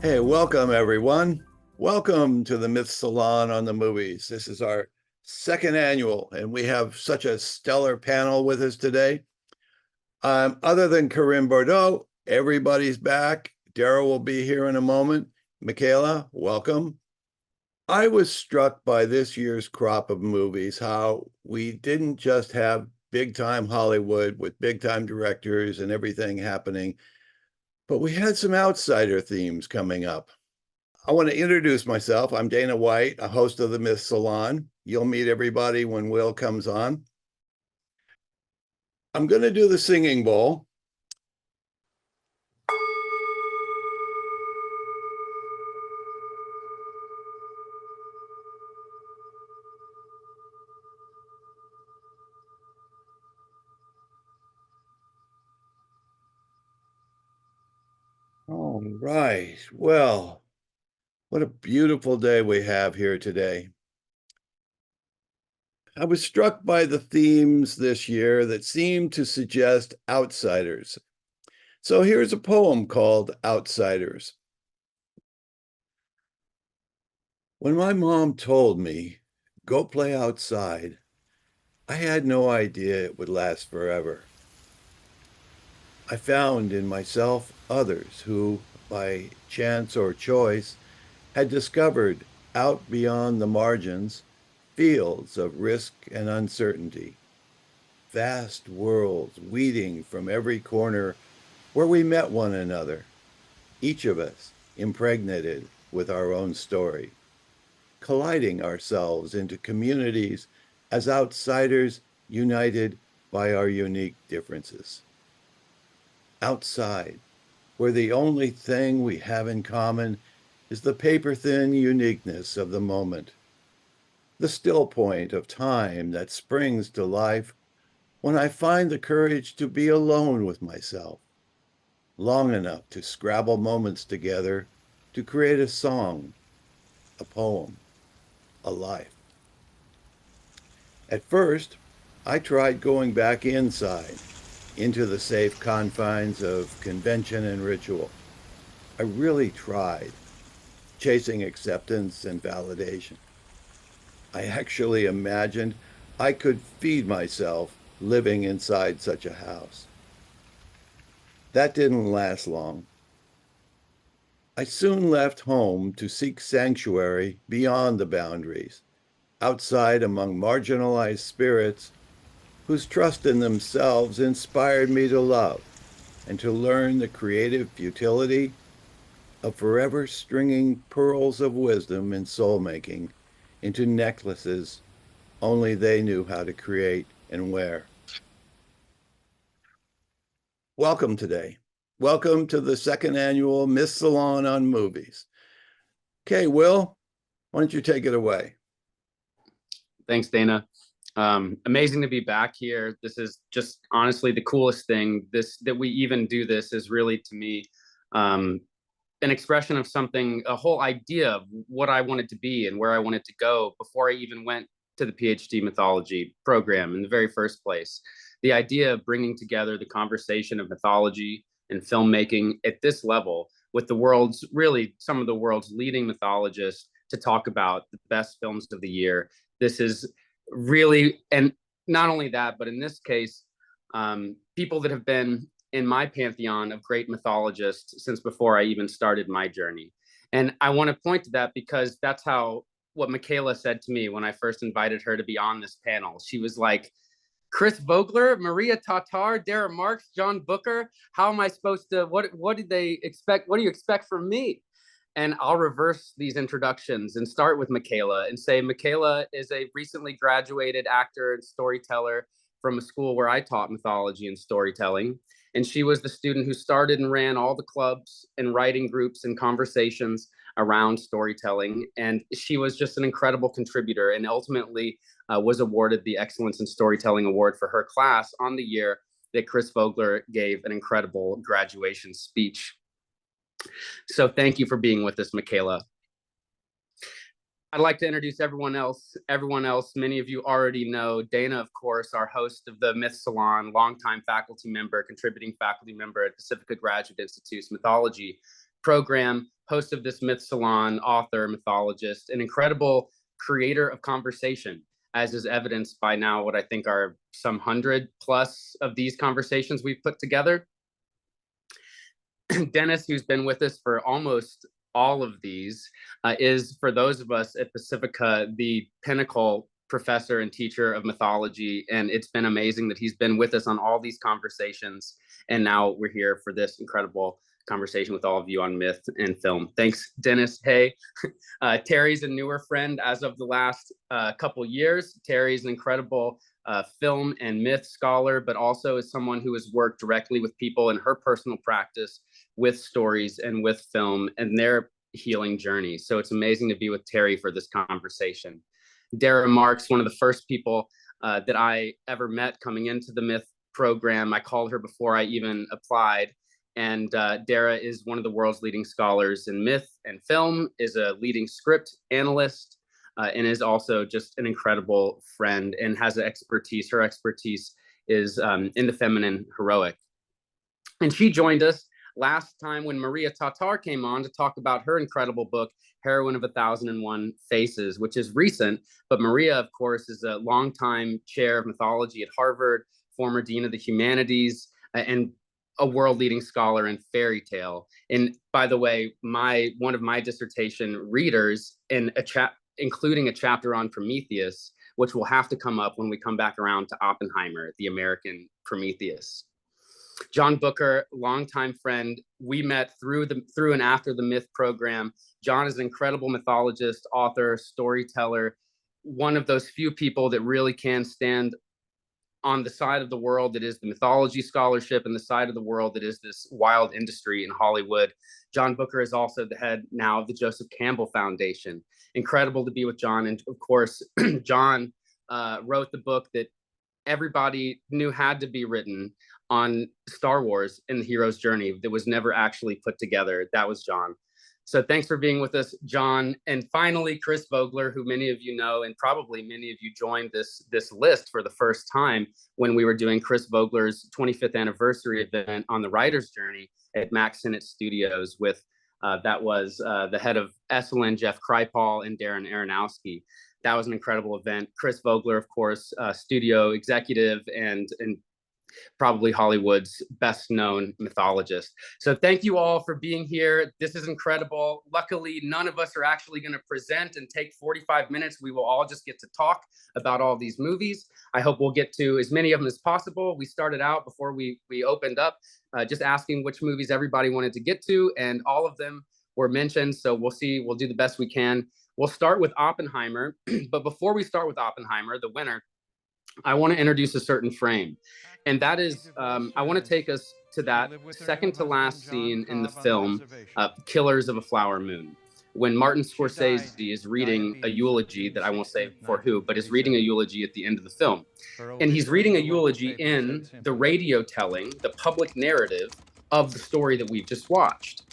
Hey, welcome everyone. Welcome to the Myth Salon on the movies. This is our second annual, and we have such a stellar panel with us today. Other than Corinne Bordeaux, everybody's back. Daryl will be here in a moment. Michaela, welcome. I was struck by this year's crop of movies, how we didn't just have big time Hollywood with big time directors and everything happening, but we had some outsider themes coming up. I want to introduce myself. I'm Dana White, a host of the Myth Salon. You'll meet everybody when Will comes on. I'm going to do the singing bowl. All right. Well, what a beautiful day we have here today. I was struck by the themes this year that seemed to suggest outsiders. So here's a poem called Outsiders. When my mom told me, go play outside, I had no idea it would last forever. I found in myself others who, by chance or choice, had discovered out beyond the margins fields of risk and uncertainty, vast worlds weeding from every corner where we met one another, each of us impregnated with our own story, colliding ourselves into communities as outsiders united by our unique differences. Outside, where the only thing we have in common is the paper-thin uniqueness of the moment, the still point of time that springs to life when I find the courage to be alone with myself, long enough to scrabble moments together to create a song, a poem, a life. At first, I tried going back inside, into the safe confines of convention and ritual. I really tried, chasing acceptance and validation. I actually imagined I could feed myself living inside such a house. That didn't last long. I soon left home to seek sanctuary beyond the boundaries, outside among marginalized spirits whose trust in themselves inspired me to love and to learn the creative futility of forever stringing pearls of wisdom and soul making into necklaces only they knew how to create and wear. Welcome today. Welcome to the second annual Myth Salon on Movies. Okay, Will, why don't you take it away? Thanks, Dana. Amazing to be back here. This is just honestly the coolest thing. That we even do this is really, to me, an expression of something, a whole idea of what I wanted to be and where I wanted to go before I even went to the PhD mythology program in the very first place. The idea of bringing together the conversation of mythology and filmmaking at this level with the world's, really some of the world's leading mythologists, to talk about the best films of the year. This is really, and not only that, but in this case, people that have been in my pantheon of great mythologists since before I even started my journey. And I want to point to that because that's how, what Michaela said to me when I first invited her to be on this panel. She was like, Chris Vogler, Maria Tatar, Dara Marks, John Bucher. How am I supposed to, what did they expect? What do you expect from me? And I'll reverse these introductions and start with Michaela and say Michaela is a recently graduated actor and storyteller from a school where I taught mythology and storytelling. And she was the student who started and ran all the clubs and writing groups and conversations around storytelling. And she was just an incredible contributor and ultimately was awarded the Excellence in Storytelling Award for her class on the year that Chris Vogler gave an incredible graduation speech. So thank you for being with us, Michaela. I'd like to introduce everyone else. Many of you already know Dana, of course, our host of the Myth Salon, longtime faculty member, contributing faculty member at Pacifica Graduate Institute's mythology program, host of this Myth Salon, author, mythologist, an incredible creator of conversation, as is evidenced by now what I think are some 100 plus of these conversations we've put together. Dennis, who's been with us for almost all of these, is, for those of us at Pacifica, the pinnacle professor and teacher of mythology. And it's been amazing that he's been with us on all these conversations. And now we're here for this incredible conversation with all of you on myth and film. Thanks, Dennis. Hey, Terry's a newer friend as of the last couple years. Terry's an incredible film and myth scholar, but also is someone who has worked directly with people in her personal practice with stories and with film and their healing journey. So it's amazing to be with Terry for this conversation. Dara Marks, one of the first people that I ever met coming into the Myth program. I called her before I even applied. And Dara is one of the world's leading scholars in myth and film, is a leading script analyst, and is also just an incredible friend and has an expertise. Her expertise is in the feminine heroic. And she joined us last time when Maria Tatar came on to talk about her incredible book, Heroine of 1001 Faces, which is recent. But Maria, of course, is a longtime chair of mythology at Harvard, former dean of the humanities, and a world-leading scholar in fairy tale. And by the way, one of my dissertation readers, in including a chapter on Prometheus, which will have to come up when we come back around to Oppenheimer, the American Prometheus. John Bucher, longtime friend. We met through and after the Myth program. John is an incredible mythologist, author, storyteller, one of those few people that really can stand on the side of the world that is the mythology scholarship and the side of the world that is this wild industry in Hollywood. John Bucher is also the head now of the Joseph Campbell Foundation. Incredible to be with John. And of course, John wrote the book that everybody knew had to be written on Star Wars and the hero's journey that was never actually put together. That was John. So thanks for being with us, John. And finally, Chris Vogler, who many of you know, and probably many of you joined this list for the first time when we were doing Chris Vogler's 25th anniversary event on the writer's journey at Max Sennett Studios with, that was the head of Esalen, Jeff Kripal, and Darren Aronofsky. That was an incredible event. Chris Vogler, of course, studio executive and probably Hollywood's best known mythologist. So thank you all for being here. This is incredible. Luckily, none of us are actually going to present and take 45 minutes. We will all just get to talk about all these movies. I hope we'll get to as many of them as possible. We started out before we opened up just asking which movies everybody wanted to get to, and all of them were mentioned. So we'll see. We'll do the best we can. We'll start with Oppenheimer. But before we start with Oppenheimer, the winner, I want to introduce a certain frame. And that is, I want to take us to that second to last scene in the film, Killers of a Flower Moon, when Martin Scorsese is reading a eulogy that I won't say for who, but is reading a eulogy at the end of the film. And he's reading a eulogy in the radio telling, the public narrative of the story that we've just watched.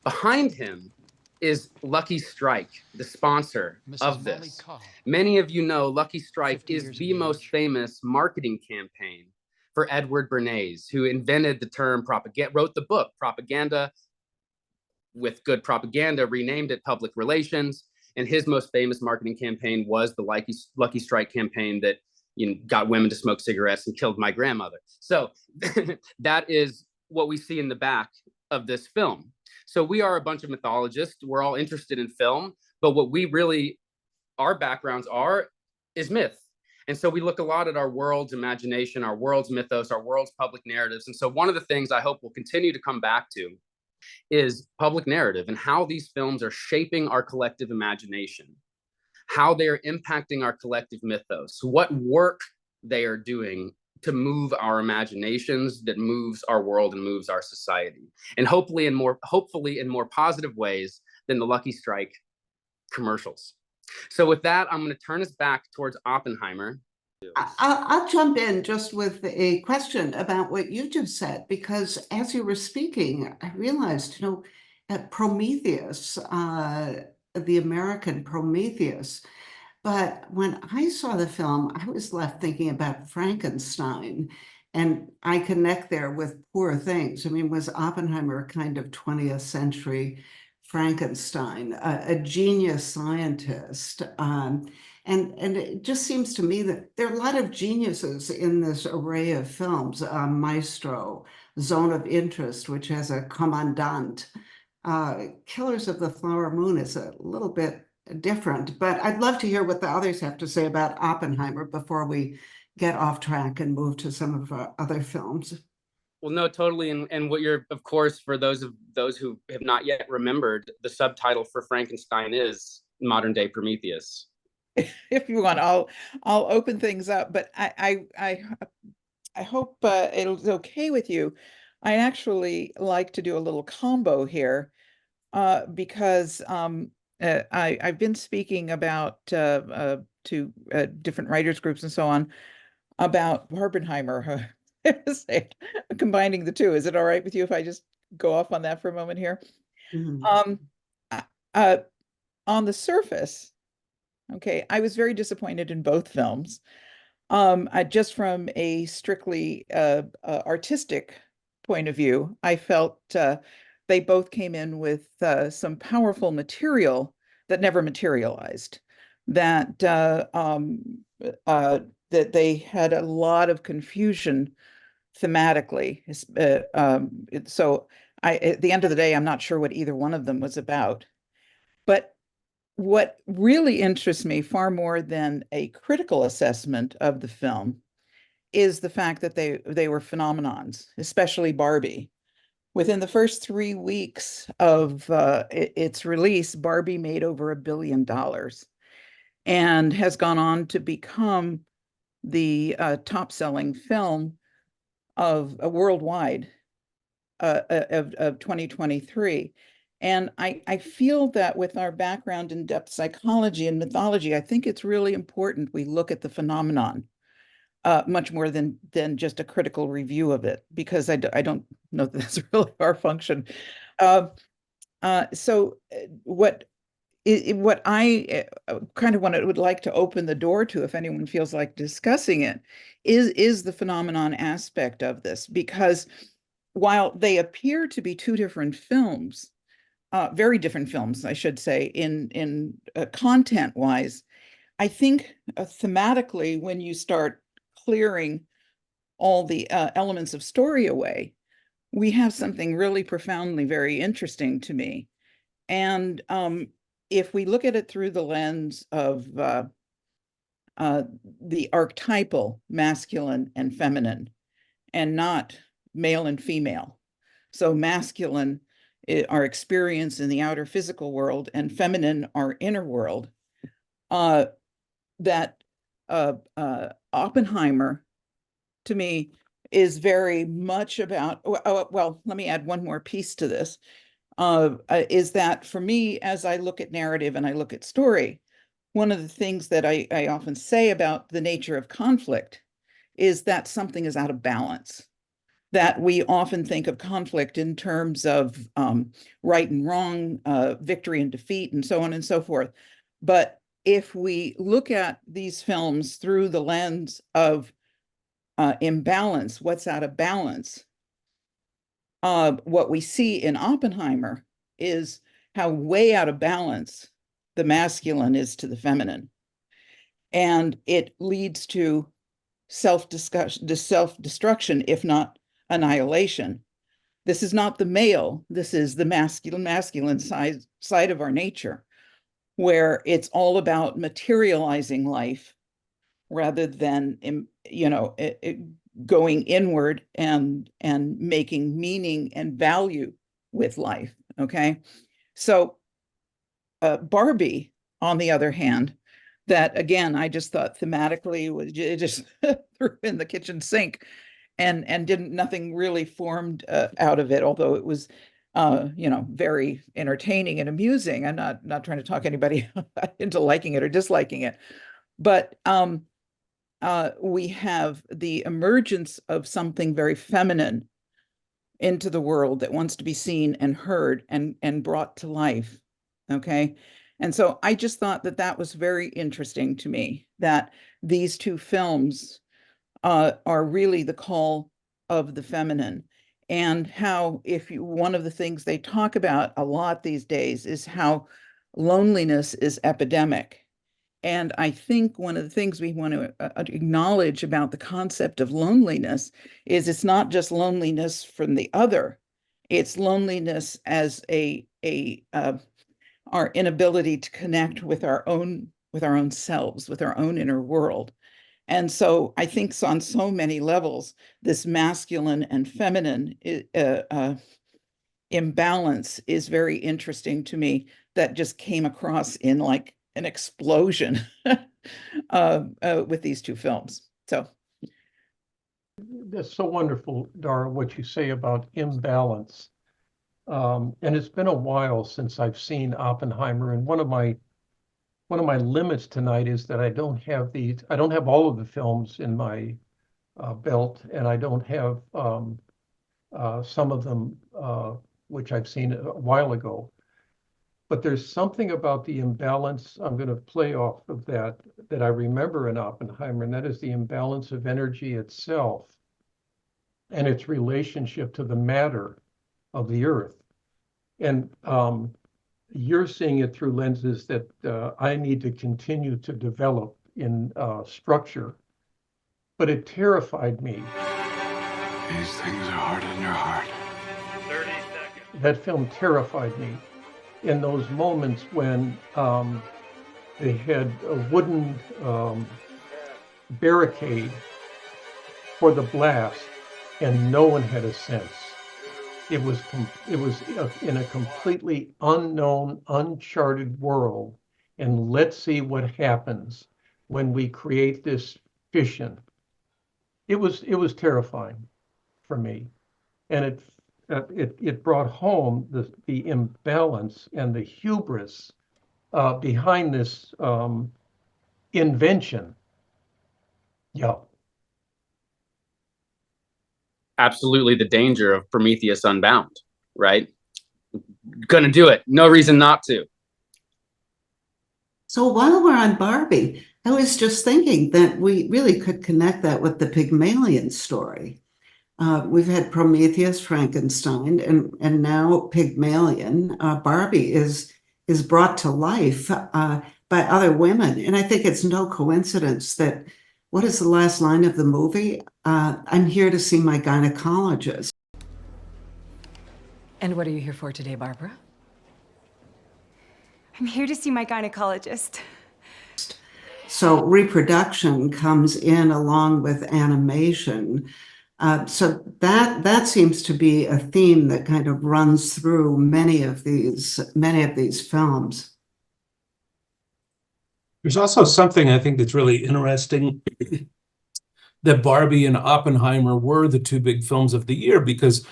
Behind him is Lucky Strike, the sponsor of this. Many of you know Lucky Strike is the most famous marketing campaign for Edward Bernays, who invented the term propaganda, wrote the book Propaganda with Good Propaganda, renamed it Public Relations. And his most famous marketing campaign was the Lucky Strike campaign that got women to smoke cigarettes and killed my grandmother. So that is what we see in the back of this film. So we are a bunch of mythologists. We're all interested in film, but what we really, our backgrounds are, is myth. And so we look a lot at our world's imagination, our world's mythos, our world's public narratives. And so one of the things I hope we'll continue to come back to is public narrative and how these films are shaping our collective imagination, how they are impacting our collective mythos, what work they are doing to move our imaginations, that moves our world and moves our society, and hopefully in more positive ways than the Lucky Strike commercials. So with that, I'm going to turn us back towards Oppenheimer. I'll jump in just with a question about what you just said, because as you were speaking, I realized, Prometheus, the American Prometheus. But when I saw the film, I was left thinking about Frankenstein, and I connect there with Poor Things. I mean, was Oppenheimer kind of 20th century Frankenstein, a genius scientist. And it just seems to me that there are a lot of geniuses in this array of films. Maestro, Zone of Interest, which has a commandant. Killers of the Flower Moon is a little bit different, but I'd love to hear what the others have to say about Oppenheimer before we get off track and move to some of our other films. Well, no, totally. And what you're, of course, for those who have not yet remembered, the subtitle for Frankenstein is Modern Day Prometheus. If you want, I'll open things up, but I hope it's okay with you. I actually like to do a little combo here because I've been speaking about to different writers groups and so on about Barbenheimer. Combining the two. Is it all right with you if I just go off on that for a moment here? Mhm. On the surface, okay, I was very disappointed in both films. Just from a strictly artistic point of view, I felt they both came in with some powerful material that never materialized. That that they had a lot of confusion thematically. So at the end of the day, I'm not sure what either one of them was about. But what really interests me far more than a critical assessment of the film is the fact that they were phenomenons, especially Barbie. Within the first 3 weeks of its release, Barbie made over $1 billion and has gone on to become the top-selling film of worldwide of 2023. And I feel that with our background in depth psychology and mythology, I think it's really important we look at the phenomenon much more than just a critical review of it, because I don't know that that's really our function. So what I kind of would like to open the door to, if anyone feels like discussing it, is the phenomenon aspect of this, because while they appear to be two different films, very different films, I should say, in content-wise, I think thematically, when you start clearing all the elements of story away, we have something really profoundly very interesting to me. And if we look at it through the lens of the archetypal masculine and feminine, and not male and female. So masculine, our experience in the outer physical world, and feminine, our inner world. That Oppenheimer, to me, is very much about, well, let me add one more piece to this, is that for me, as I look at narrative and I look at story, one of the things that I often say about the nature of conflict is that something is out of balance. That we often think of conflict in terms of right and wrong, victory and defeat, and so on and so forth. But if we look at these films through the lens of imbalance, what's out of balance, what we see in Oppenheimer is how way out of balance the masculine is to the feminine. And it leads to self-destruction, if not annihilation. This is not the male, this is the masculine side of our nature, where it's all about materializing life rather than, going inward and making meaning and value with life. Okay, so Barbie, on the other hand, that again, I just thought thematically was just threw in the kitchen sink, and nothing really formed out of it, although it was very entertaining and amusing. I'm not trying to talk anybody into liking it or disliking it, but we have the emergence of something very feminine into the world that wants to be seen and heard and brought to life. Okay. And so I just thought that was very interesting to me, that these two films are really the call of the feminine. and how one of the things they talk about a lot these days is how loneliness is epidemic. And I think one of the things we want to acknowledge about the concept of loneliness is it's not just loneliness from the other, it's loneliness as our inability to connect with our own selves, with our own inner world. And so I think on so many levels, this masculine and feminine imbalance is very interesting to me. That just came across in like an explosion with these two films. So that's so wonderful, Dara, what you say about imbalance. And it's been a while since I've seen Oppenheimer, and one of my limits tonight is that I don't have all of the films in my belt, and I don't have some of them which I've seen a while ago. But there's something about the imbalance, I'm going to play off of that I remember in Oppenheimer, and that is the imbalance of energy itself and its relationship to the matter of the earth. And you're seeing it through lenses that I need to continue to develop in structure. But it terrified me. These things are hard in your heart. 30 seconds. That film terrified me in those moments when they had a wooden barricade for the blast and no one had a sense. It was in a completely unknown, uncharted world. And let's see what happens when we create this fission. It was terrifying for me. And it brought home the imbalance and the hubris behind this invention. Yeah. Absolutely the danger of Prometheus Unbound, right? Gonna do it. No reason not to. So while we're on Barbie, I was just thinking that we really could connect that with the Pygmalion story. We've had Prometheus, Frankenstein, and now Pygmalion. Barbie is brought to life by other women. And I think it's no coincidence that, what is the last line of the movie? I'm here to see my gynecologist. And what are you here for today, Barbara? I'm here to see my gynecologist. So reproduction comes in along with animation. So that seems to be a theme that kind of runs through many of these films. There's also something I think that's really interesting that Barbie and Oppenheimer were the two big films of the year, because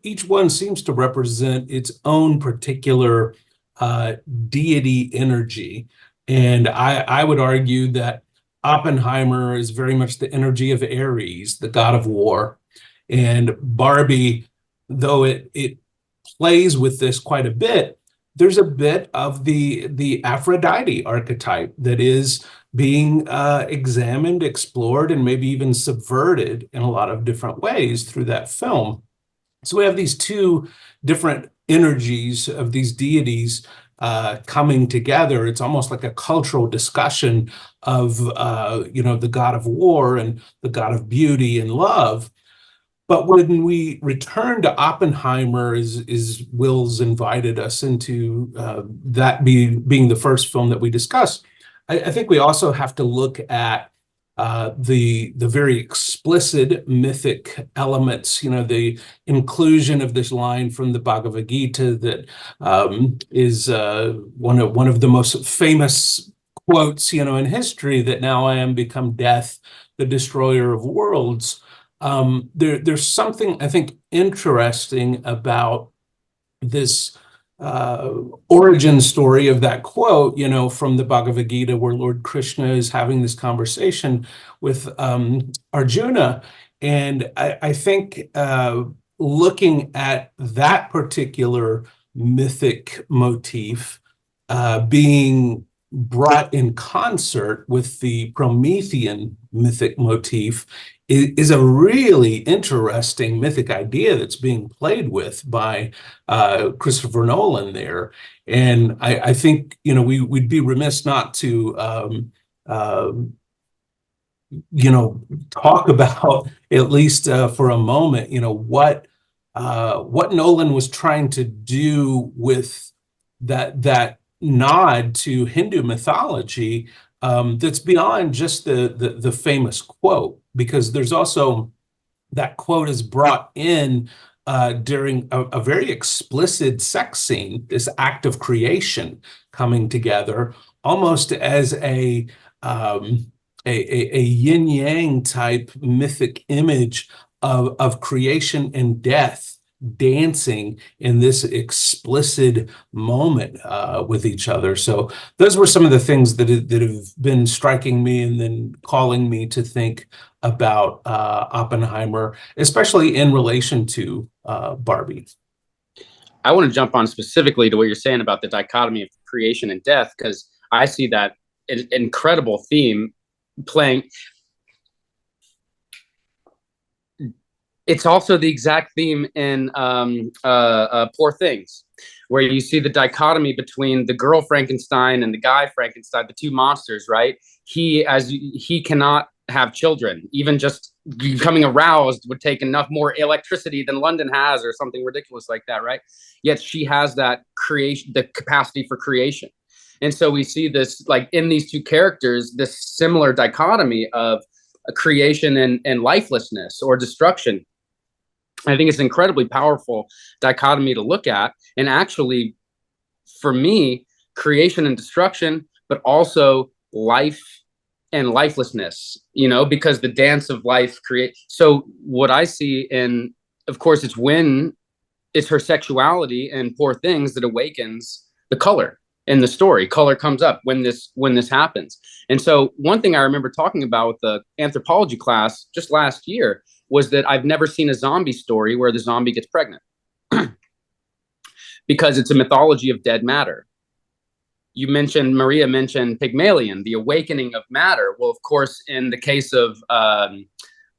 each one seems to represent its own particular deity energy. And I would argue that Oppenheimer is very much the energy of Ares, the god of war. And Barbie, though it plays with this quite a bit, there's a bit of the Aphrodite archetype that is being examined, explored, and maybe even subverted in a lot of different ways through that film. So we have these two different energies of these deities coming together. It's almost like a cultural discussion of the god of war and the god of beauty and love. But when we return to Oppenheimer, as Will's invited us into that being the first film that we discuss, I think we also have to look at the very explicit mythic elements, the inclusion of this line from the Bhagavad Gita that is one of the most famous quotes, in history, that now I am become death, the destroyer of worlds. There's something, I think, interesting about this origin story of that quote, from the Bhagavad Gita, where Lord Krishna is having this conversation with Arjuna. And I think looking at that particular mythic motif being brought in concert with the Promethean mythic motif is a really interesting mythic idea that's being played with by Christopher Nolan there. And I think, we'd be remiss not to, talk about, at least for a moment, what Nolan was trying to do with that nod to Hindu mythology, that's beyond just the famous quote, because there's also that quote is brought in during a very explicit sex scene, this act of creation coming together, almost as a yin yang type mythic image of creation and death dancing in this explicit moment with each other. So those were some of the things that have been striking me and then calling me to think about Oppenheimer, especially in relation to Barbie. I want to jump on specifically to what you're saying about the dichotomy of creation and death, because I see that incredible theme playing. It's also the exact theme in Poor Things, where you see the dichotomy between the girl Frankenstein and the guy Frankenstein, the two monsters, right? He cannot have children. Even just becoming aroused would take enough more electricity than London has, or something ridiculous like that, right? Yet she has that creation, the capacity for creation. And so we see this, like in these two characters, this similar dichotomy of a creation and lifelessness or destruction. I think it's an incredibly powerful dichotomy to look at. And actually, for me, creation and destruction, but also life and lifelessness, because the dance of life create. So what I see of course, it's her sexuality and Poor Things that awakens the color in the story. Color comes up when this happens. And so one thing I remember talking about with the anthropology class just last year was that I've never seen a zombie story where the zombie gets pregnant because it's a mythology of dead matter. Maria mentioned Pygmalion, the awakening of matter. Well, of course, in the case of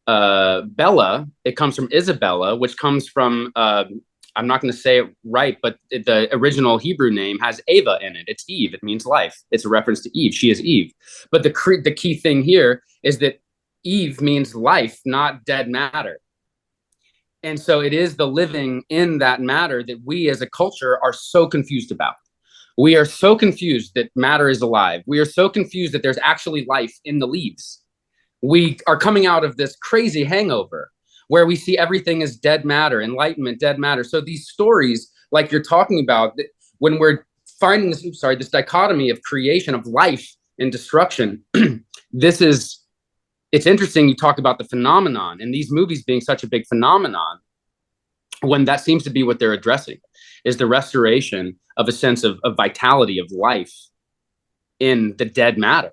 Bella, it comes from Isabella, which comes from, I'm not going to say it right, but the original Hebrew name has Ava in it. It's Eve. It means life. It's a reference to Eve. She is Eve. But the key thing here is that Eve means life, not dead matter. And so it is the living in that matter that we as a culture are so confused about. We are so confused that matter is alive. We are so confused that there's actually life in the leaves. We are coming out of this crazy hangover where we see everything as dead matter, enlightenment, dead matter. So these stories, like you're talking about, when we're finding this dichotomy of creation, of life and destruction, it's interesting you talk about the phenomenon and these movies being such a big phenomenon, when that seems to be what they're addressing, is the restoration of a sense of vitality, of life in the dead matter.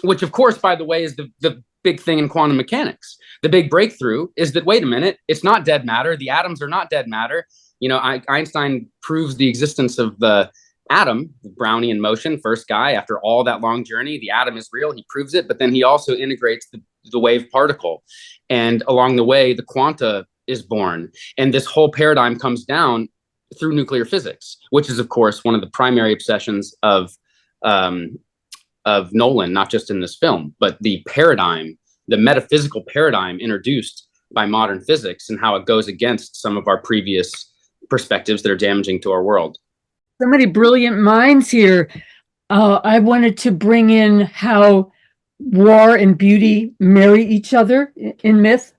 Which, of course, by the way, is the big thing in quantum mechanics. The big breakthrough is that, wait a minute, it's not dead matter. The atoms are not dead matter. Einstein proves the existence of the atom, the Brownian motion, first guy, after all that long journey, the atom is real. He proves it, but then he also integrates the wave particle. And along the way, the quanta is born. And this whole paradigm comes down through nuclear physics, which is, of course, one of the primary obsessions of Nolan, not just in this film, but the paradigm, the metaphysical paradigm introduced by modern physics and how it goes against some of our previous perspectives that are damaging to our world. So many brilliant minds here. I wanted to bring in how war and beauty marry each other in myth.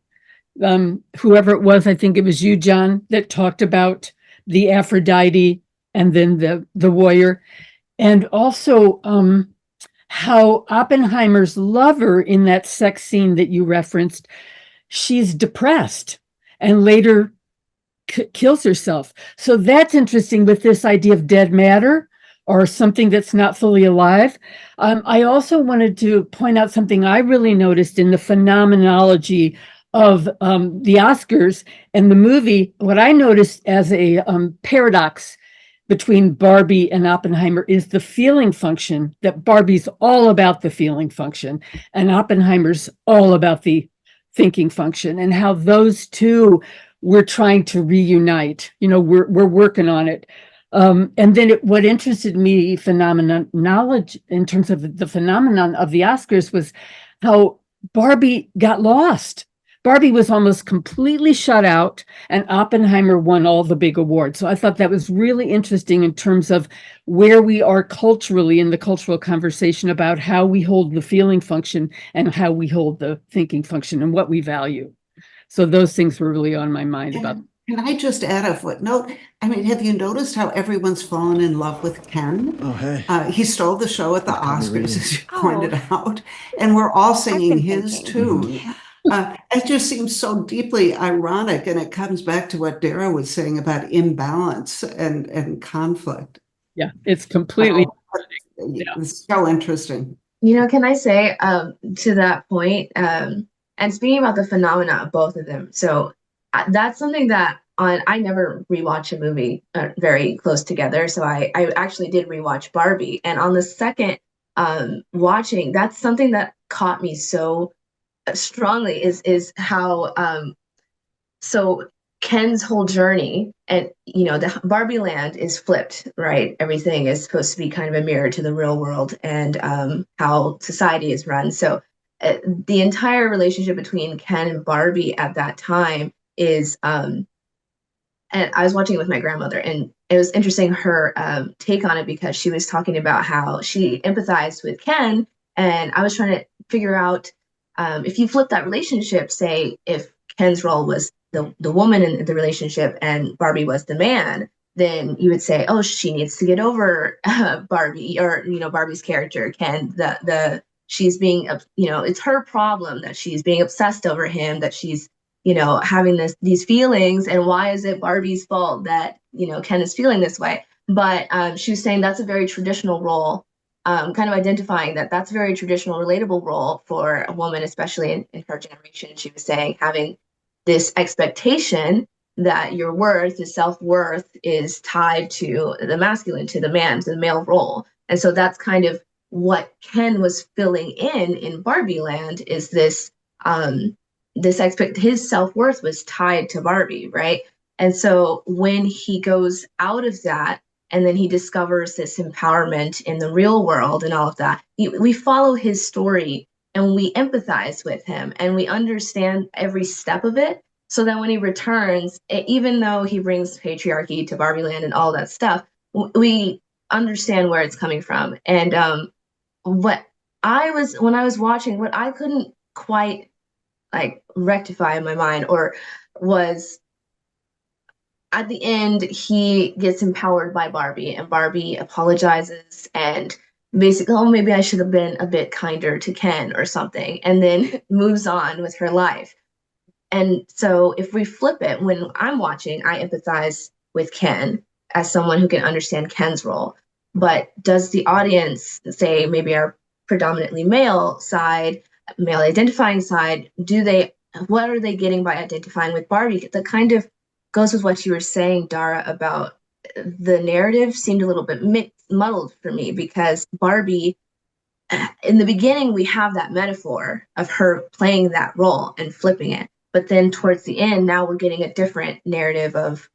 Whoever it was, I think it was you, John, that talked about the Aphrodite and then the warrior. And also how Oppenheimer's lover in that sex scene that you referenced, she's depressed and later kills herself. So that's interesting with this idea of dead matter or something that's not fully alive. I also wanted to point out something I really noticed in the phenomenology of the Oscars and the movie. What I noticed as a paradox between Barbie and Oppenheimer is the feeling function, that Barbie's all about the feeling function and Oppenheimer's all about the thinking function, and how those two we're trying to reunite. We're working on it. And then what interested me knowledge in terms of the phenomenon of the Oscars was how Barbie got lost. Barbie was almost completely shut out, and Oppenheimer won all the big awards. So I thought that was really interesting in terms of where we are culturally in the cultural conversation about how we hold the feeling function and how we hold the thinking function and what we value. So those things were really on my mind about. Can I just add a footnote? I mean, have you noticed how everyone's fallen in love with Ken? Oh, hey. He stole the show at the Got me Oscars, reading. as you pointed out, and we're all singing been his thinking. tune. It just seems so deeply ironic, and it comes back to what Dara was saying about imbalance and conflict. Yeah, it's completely. It's so interesting. Can I say to that point, and speaking about the phenomena of both of them, so that's something that I never rewatch a movie very close together. So I actually did rewatch Barbie, and on the second watching, that's something that caught me so strongly is how so Ken's whole journey, and the Barbie land is flipped, right? Everything is supposed to be kind of a mirror to the real world and how society is run. So the entire relationship between Ken and Barbie at that time is and I was watching it with my grandmother, and it was interesting her take on it, because she was talking about how she empathized with Ken, and I was trying to figure out if you flip that relationship, say if Ken's role was the woman in the relationship and Barbie was the man, then you would say, oh, she needs to get over Barbie, or Barbie's character Ken, she's being it's her problem that she's being obsessed over him, that she's having these feelings, and why is it Barbie's fault that Ken is feeling this way? But she was saying that's a very traditional role, kind of identifying that's a very traditional, relatable role for a woman, especially in her generation. She was saying having this expectation that your worth, your self-worth, is tied to the masculine, to the man, to the male role. And so that's kind of what Ken was filling in Barbie Land, is this his self-worth was tied to Barbie, right? And so when he goes out of that, and then he discovers this empowerment in the real world and all of that, we follow his story and we empathize with him and we understand every step of it. So that when he returns, even though he brings patriarchy to Barbie Land and all that stuff, we understand where it's coming from. And when I was watching, what I couldn't quite rectify in my mind, or was at the end, he gets empowered by Barbie, and Barbie apologizes and basically, oh, maybe I should have been a bit kinder to Ken or something, and then moves on with her life. And so if we flip it, when I'm watching, I empathize with Ken as someone who can understand Ken's role. But does the audience, say maybe our predominantly male side, male identifying side, what are they getting by identifying with Barbie? That kind of goes with what you were saying, Dara, about the narrative seemed a little bit muddled for me, because Barbie, in the beginning, we have that metaphor of her playing that role and flipping it. But then towards the end, now we're getting a different narrative of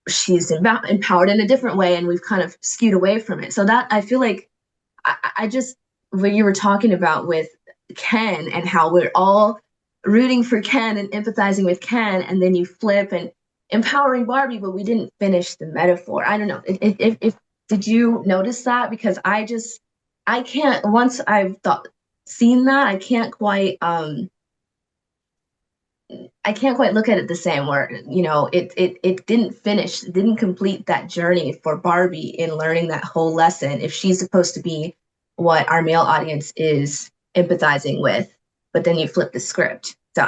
she's empowered in a different way, and we've kind of skewed away from it. So that, I feel like, I just, what you were talking about with Ken and how we're all rooting for Ken and empathizing with Ken, and then you flip and empowering Barbie, but we didn't finish the metaphor. I don't know. If did you notice that? Because I can't, once I've seen that, I can't quite look at it the same, where it didn't finish, it didn't complete that journey for Barbie in learning that whole lesson, if she's supposed to be what our male audience is empathizing with. But then you flip the script. So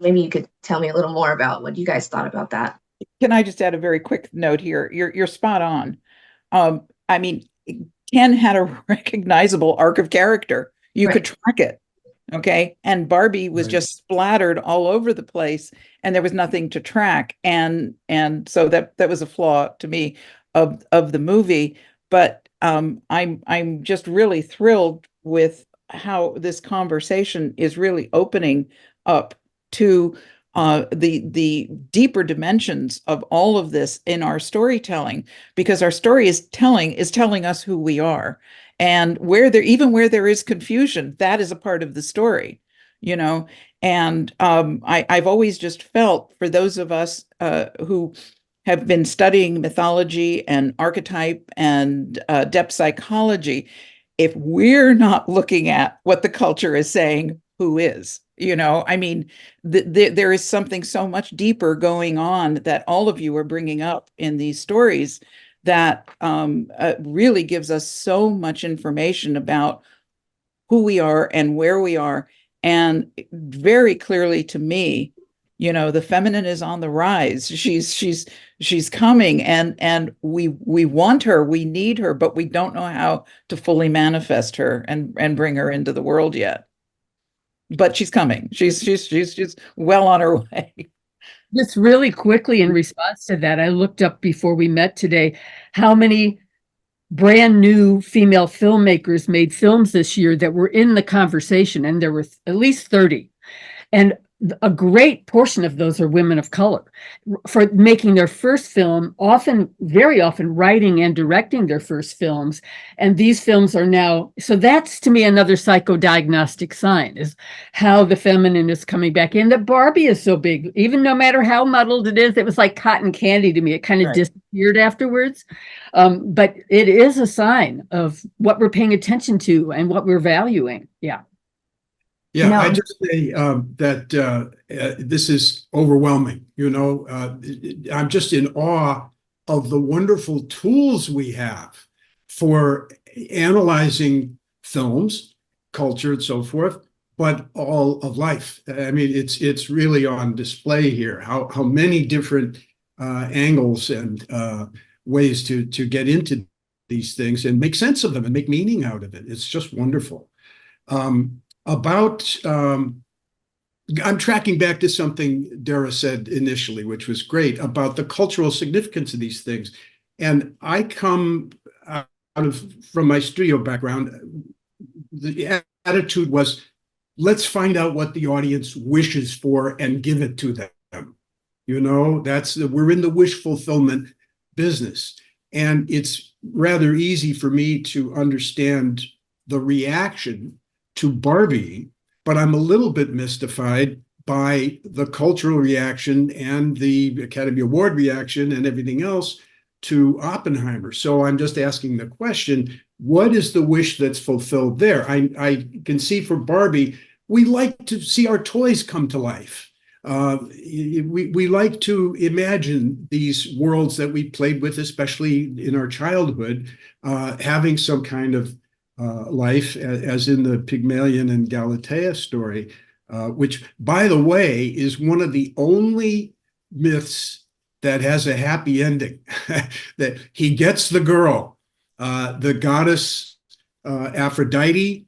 maybe you could tell me a little more about what you guys thought about that. Can I just add a very quick note here? You're spot on. I mean, Ken had a recognizable arc of character. You could track it. Okay. And Barbie was just splattered all over the place, and there was nothing to track. And so that was a flaw to me of the movie. But I'm just really thrilled with how this conversation is really opening up to the deeper dimensions of all of this in our storytelling, because our story is telling us who we are. And where there is confusion, that is a part of the story, you know. And I've always just felt, for those of us who have been studying mythology and archetype and depth psychology, if we're not looking at what the culture is saying, who is? You know, I mean, there is something so much deeper going on that all of you are bringing up in these stories that really gives us so much information about who we are and where we are. And very clearly to me, you know, the feminine is on the rise. She's coming, and we want her, we need her, but we don't know how to fully manifest her and bring her into the world yet. But she's coming. She's well on her way. Just really quickly in response to that, I looked up before we met today how many brand new female filmmakers made films this year that were in the conversation, and there were at least 30. And a great portion of those are women of color for making their first film, very often writing and directing their first films. And these films are now, so that's to me another psychodiagnostic sign, is how the feminine is coming back in. That Barbie is so big, even no matter how muddled it is, it was like cotton candy to me. It kind of disappeared afterwards. But it is a sign of what we're paying attention to and what we're valuing. Yeah. Yeah, No. I just say that this is overwhelming. You know, I'm just in awe of the wonderful tools we have for analyzing films, culture, and so forth, but all of life. I mean, it's really on display here. How many different angles and ways to get into these things and make sense of them and make meaning out of it. It's just wonderful. I'm tracking back to something Dara said initially, which was great, about the cultural significance of these things. And I come from my studio background. The attitude was, let's find out what the audience wishes for and give it to them. You know, we're in the wish fulfillment business. And it's rather easy for me to understand the reaction to Barbie, but I'm a little bit mystified by the cultural reaction and the Academy Award reaction and everything else to Oppenheimer. So I'm just asking the question, what is the wish that's fulfilled there? I can see for Barbie, we like to see our toys come to life. We like to imagine these worlds that we played with, especially in our childhood, having some kind of life, as in the Pygmalion and Galatea story, which, by the way, is one of the only myths that has a happy ending. That he gets the girl, the goddess Aphrodite.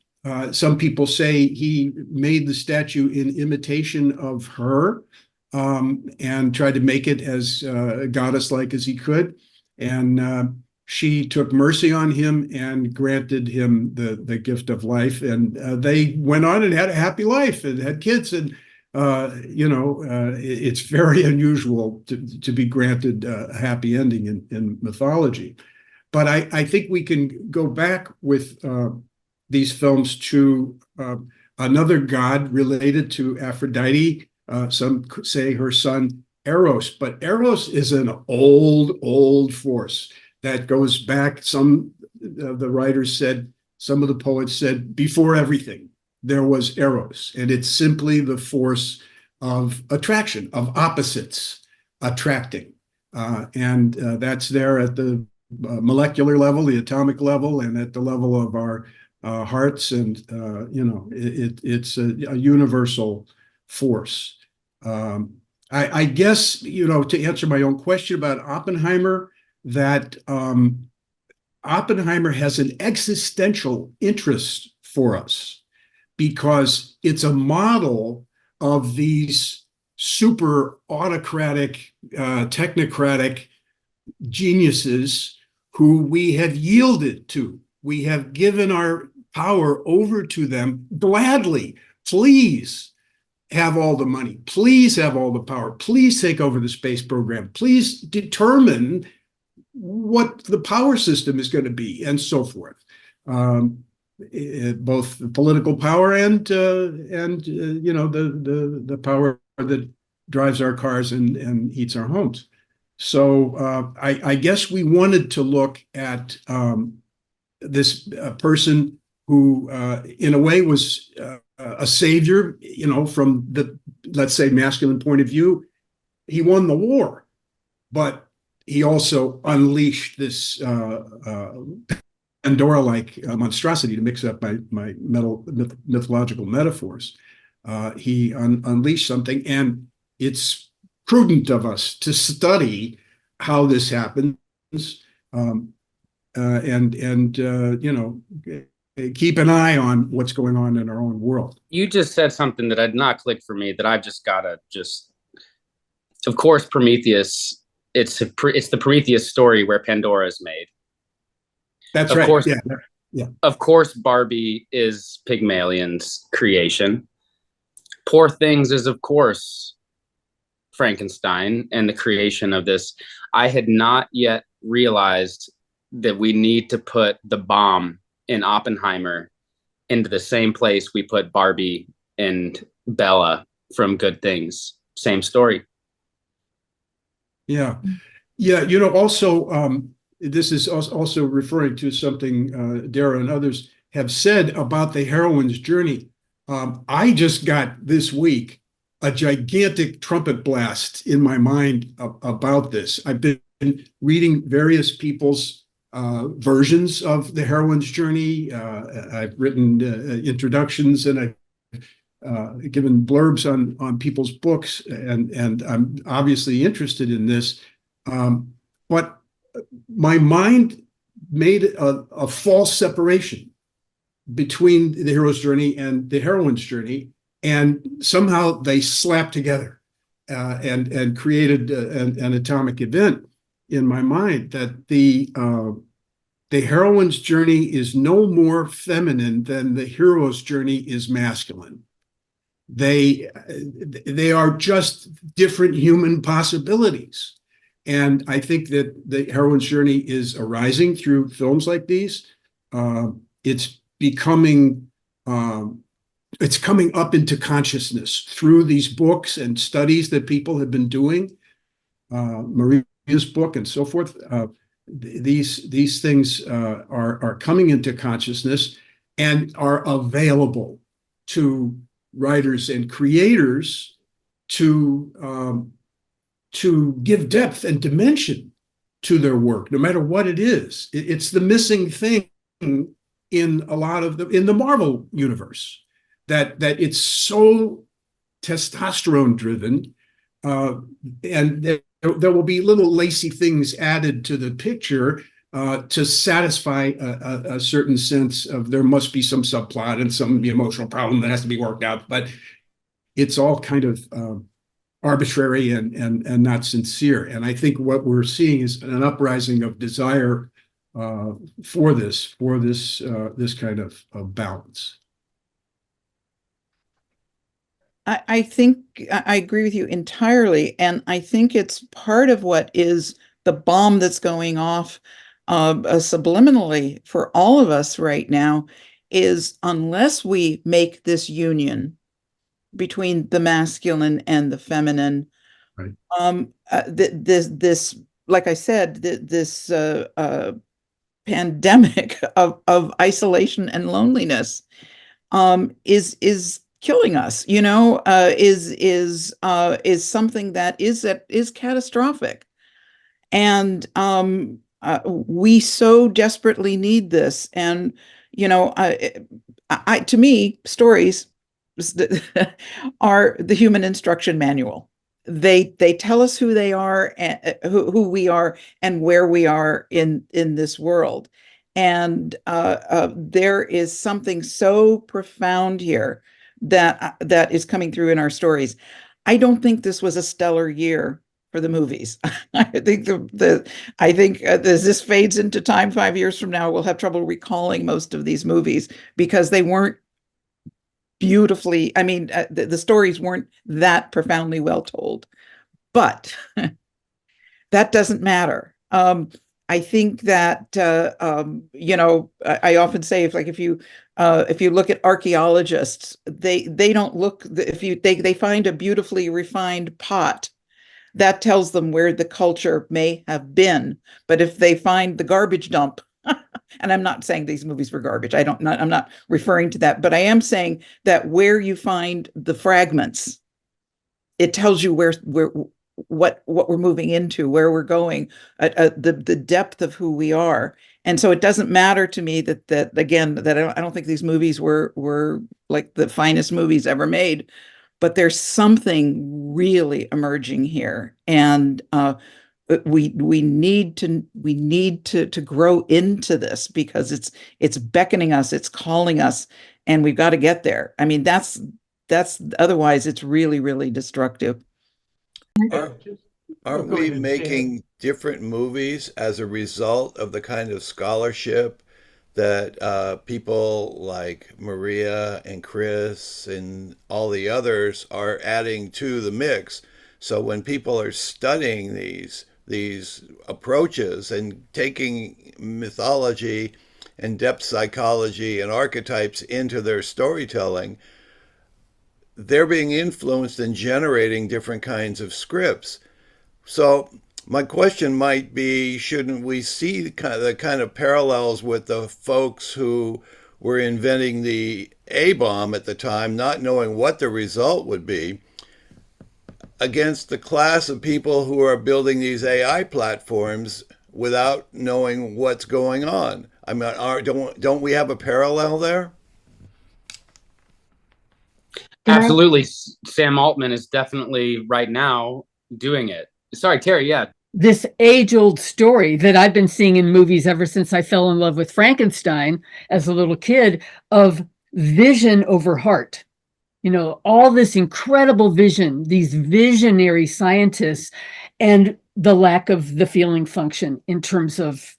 Some people say he made the statue in imitation of her, and tried to make it as goddess-like as he could. And she took mercy on him and granted him the gift of life. And they went on and had a happy life and had kids. And, it's very unusual to be granted a happy ending in mythology. But I think we can go back with these films to another god related to Aphrodite. Some say her son Eros, but Eros is an old force that goes back. Some of the writers said, some of the poets said, before everything, there was Eros. And it's simply the force of attraction, of opposites attracting. And that's there at the molecular level, the atomic level, and at the level of our hearts. And, it's a universal force. I guess, to answer my own question about Oppenheimer, that Oppenheimer has an existential interest for us because it's a model of these super autocratic, technocratic geniuses who we have yielded to. We have given our power over to them gladly. Please have all the money. Please have all the power. Please take over the space program. Please determine what the power system is going to be, and so forth. Both the political power and you know, the power that drives our cars and heats our homes. So I guess we wanted to look at this person who, in a way, was a savior, you know, from the, let's say, masculine point of view. He won the war, but he also unleashed this Pandora-like monstrosity, to mix up my mythological metaphors. He unleashed something, and it's prudent of us to study how this happens, and you know, keep an eye on what's going on in our own world. You just said something that had not clicked for me that I've just gotta of course, Prometheus, it's the Prometheus story where Pandora is made. That's of right. Course, yeah. Of course, Barbie is Pygmalion's creation. Poor Things is, of course, Frankenstein and the creation of this. I had not yet realized that we need to put the bomb in Oppenheimer into the same place we put Barbie and Bella from Good Things. Same story. Yeah. You know, also, this is also referring to something Dara and others have said about the heroine's journey. I just got this week a gigantic trumpet blast in my mind about this. I've been reading various people's versions of the heroine's journey. I've written introductions, and I've given blurbs on people's books, and I'm obviously interested in this. But my mind made a false separation between the hero's journey and the heroine's journey, and somehow they slapped together and created an atomic event in my mind, that the heroine's journey is no more feminine than the hero's journey is masculine. They are just different human possibilities. And I think that the heroine's journey is arising through films like these. It's becoming, it's coming up into consciousness through these books and studies that people have been doing, Maria's book and so forth. These things are coming into consciousness and are available to writers and creators to give depth and dimension to their work, no matter what it is. It's the missing thing in a lot of in the Marvel universe, that it's so testosterone driven, and there will be little lacy things added to the picture to satisfy a certain sense of there must be some subplot and some emotional problem that has to be worked out, but it's all kind of arbitrary and not sincere. And I think what we're seeing is an uprising of desire for this kind of balance. I think I agree with you entirely, and I think it's part of what is the bomb that's going off subliminally for all of us right now, is unless we make this union between the masculine and the feminine, right. This, like I said, this pandemic of isolation and loneliness is killing us, you know, is something that is catastrophic. And we so desperately need this. And, you know, to me, stories are the human instruction manual. They tell us who they are, and who we are, and where we are in this world. And there is something so profound here that is coming through in our stories. I don't think this was a stellar year for the movies. I think as this fades into time 5 years from now, we'll have trouble recalling most of these movies because they weren't beautifully, I mean, the stories weren't that profoundly well told, but that doesn't matter. I think that I often say if you look at archaeologists, they don't look, they find a beautifully refined pot, that tells them where the culture may have been. But if they find the garbage dump, and I'm not saying these movies were garbage, I'm not referring to that, but I am saying that where you find the fragments, it tells you what we're moving into, where we're going, the depth of who we are. And so it doesn't matter to me that again, that I don't think these movies were like the finest movies ever made, but there's something really emerging here. And we need to grow into this, because it's beckoning us, it's calling us, and we've got to get there. I mean, that's otherwise it's really, really destructive. Aren't we making different movies as a result of the kind of scholarship that people like Maria and Chris and all the others are adding to the mix? So when people are studying these approaches and taking mythology and depth psychology and archetypes into their storytelling, they're being influenced and generating different kinds of scripts. So my question might be, shouldn't we see the kind of parallels with the folks who were inventing the A-bomb at the time, not knowing what the result would be, against the class of people who are building these AI platforms without knowing what's going on? I mean, don't we have a parallel there? Absolutely. Sam Altman is definitely right now doing it. Sorry, Terry, yeah. This age-old story that I've been seeing in movies ever since I fell in love with Frankenstein as a little kid, of vision over heart. All this incredible vision, these visionary scientists, and the lack of the feeling function in terms of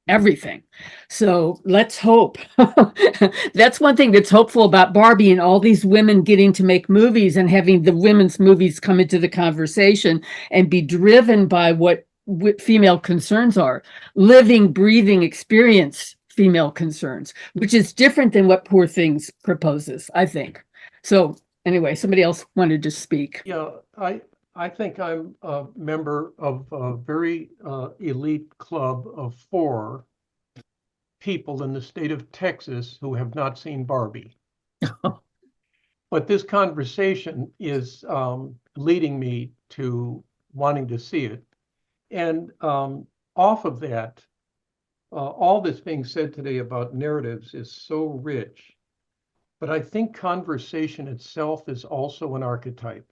everything. So let's hope. That's one thing that's hopeful about Barbie and all these women getting to make movies and having the women's movies come into the conversation and be driven by what female concerns are, living, breathing, experience female concerns, which is different than what Poor Things proposes, I think. So anyway, somebody else wanted to speak. Yeah, I think I'm a member of a very elite club of 4 people in the state of Texas who have not seen Barbie. But this conversation is leading me to wanting to see it. And off of that, all that's being said today about narratives is so rich. But I think conversation itself is also an archetype.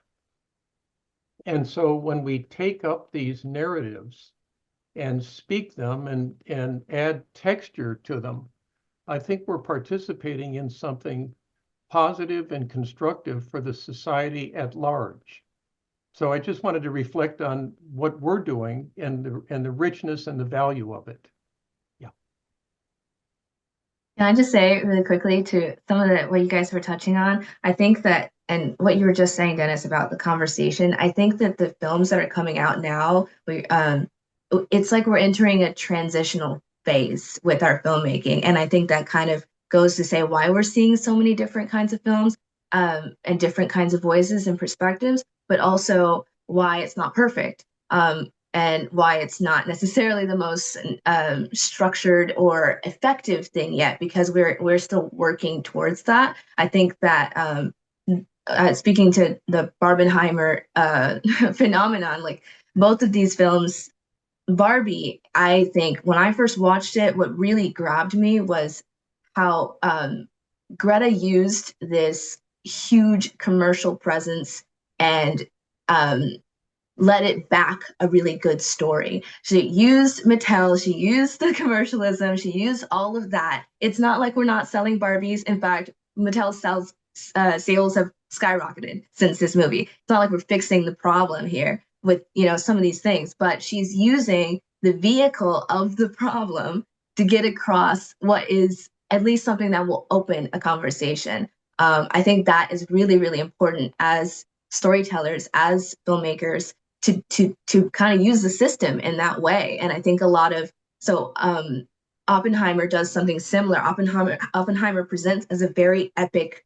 And so when we take up these narratives and speak them and add texture to them, I think we're participating in something positive and constructive for the society at large. So I just wanted to reflect on what we're doing and the richness and the value of it. Can I just say really quickly to some of what you guys were touching on? I think that, and what you were just saying, Dennis, about the conversation, I think that the films that are coming out now, it's like we're entering a transitional phase with our filmmaking. And I think that kind of goes to say why we're seeing so many different kinds of films and different kinds of voices and perspectives, but also why it's not perfect. And why it's not necessarily the most structured or effective thing yet, because we're still working towards that. I think that speaking to the Barbenheimer phenomenon, like both of these films, Barbie, I think when I first watched it, what really grabbed me was how Greta used this huge commercial presence and let it back a really good story. She used Mattel, she used the commercialism, she used all of that. It's not like we're not selling Barbies. In fact, Mattel's sales have skyrocketed since this movie. It's not like we're fixing the problem here with some of these things, but she's using the vehicle of the problem to get across what is at least something that will open a conversation. I think that is really, really important as storytellers, as filmmakers, to kind of use the system in that way. And I think a lot of Oppenheimer does something similar. Oppenheimer presents as a very epic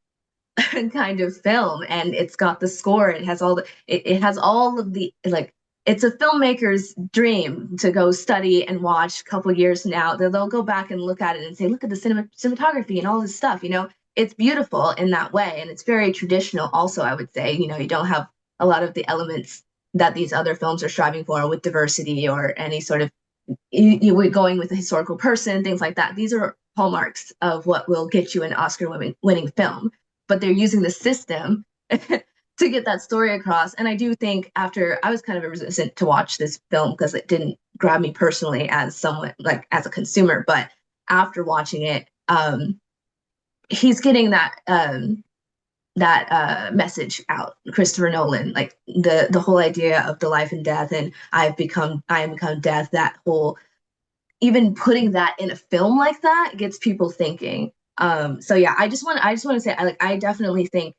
kind of film, and it's got the score. It has it has all of the, like, it's a filmmaker's dream to go study and watch a couple years from now. They'll go back and look at it and say, look at the cinematography and all this stuff. It's beautiful in that way, and it's very traditional. Also, I would say, you don't have a lot of the elements that these other films are striving for with diversity or any sort of you going with a historical person, things like that. These are hallmarks of what will get you an Oscar-winning film, but they're using the system to get that story across. And I do think I was kind of resistant to watch this film because it didn't grab me personally as someone, like, as a consumer. But after watching it, he's getting that message out. Christopher Nolan, like the whole idea of the life and death, and I am become death. That whole, even putting that in a film like that gets people thinking. So yeah, I just want to say, I definitely think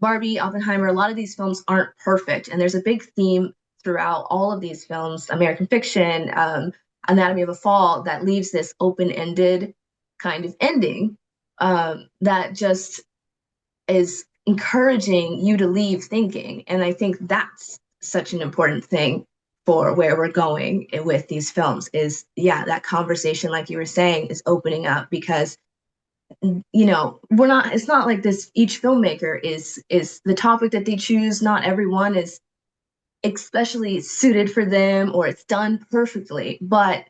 Barbie, Oppenheimer, a lot of these films aren't perfect, and there's a big theme throughout all of these films, American Fiction, Anatomy of a Fall, that leaves this open-ended kind of ending that just is encouraging you to leave thinking. And I think that's such an important thing for where we're going with these films is, yeah, that conversation, like you were saying, is opening up, because it's not like this, each filmmaker is the topic that they choose, not everyone is especially suited for them or it's done perfectly, but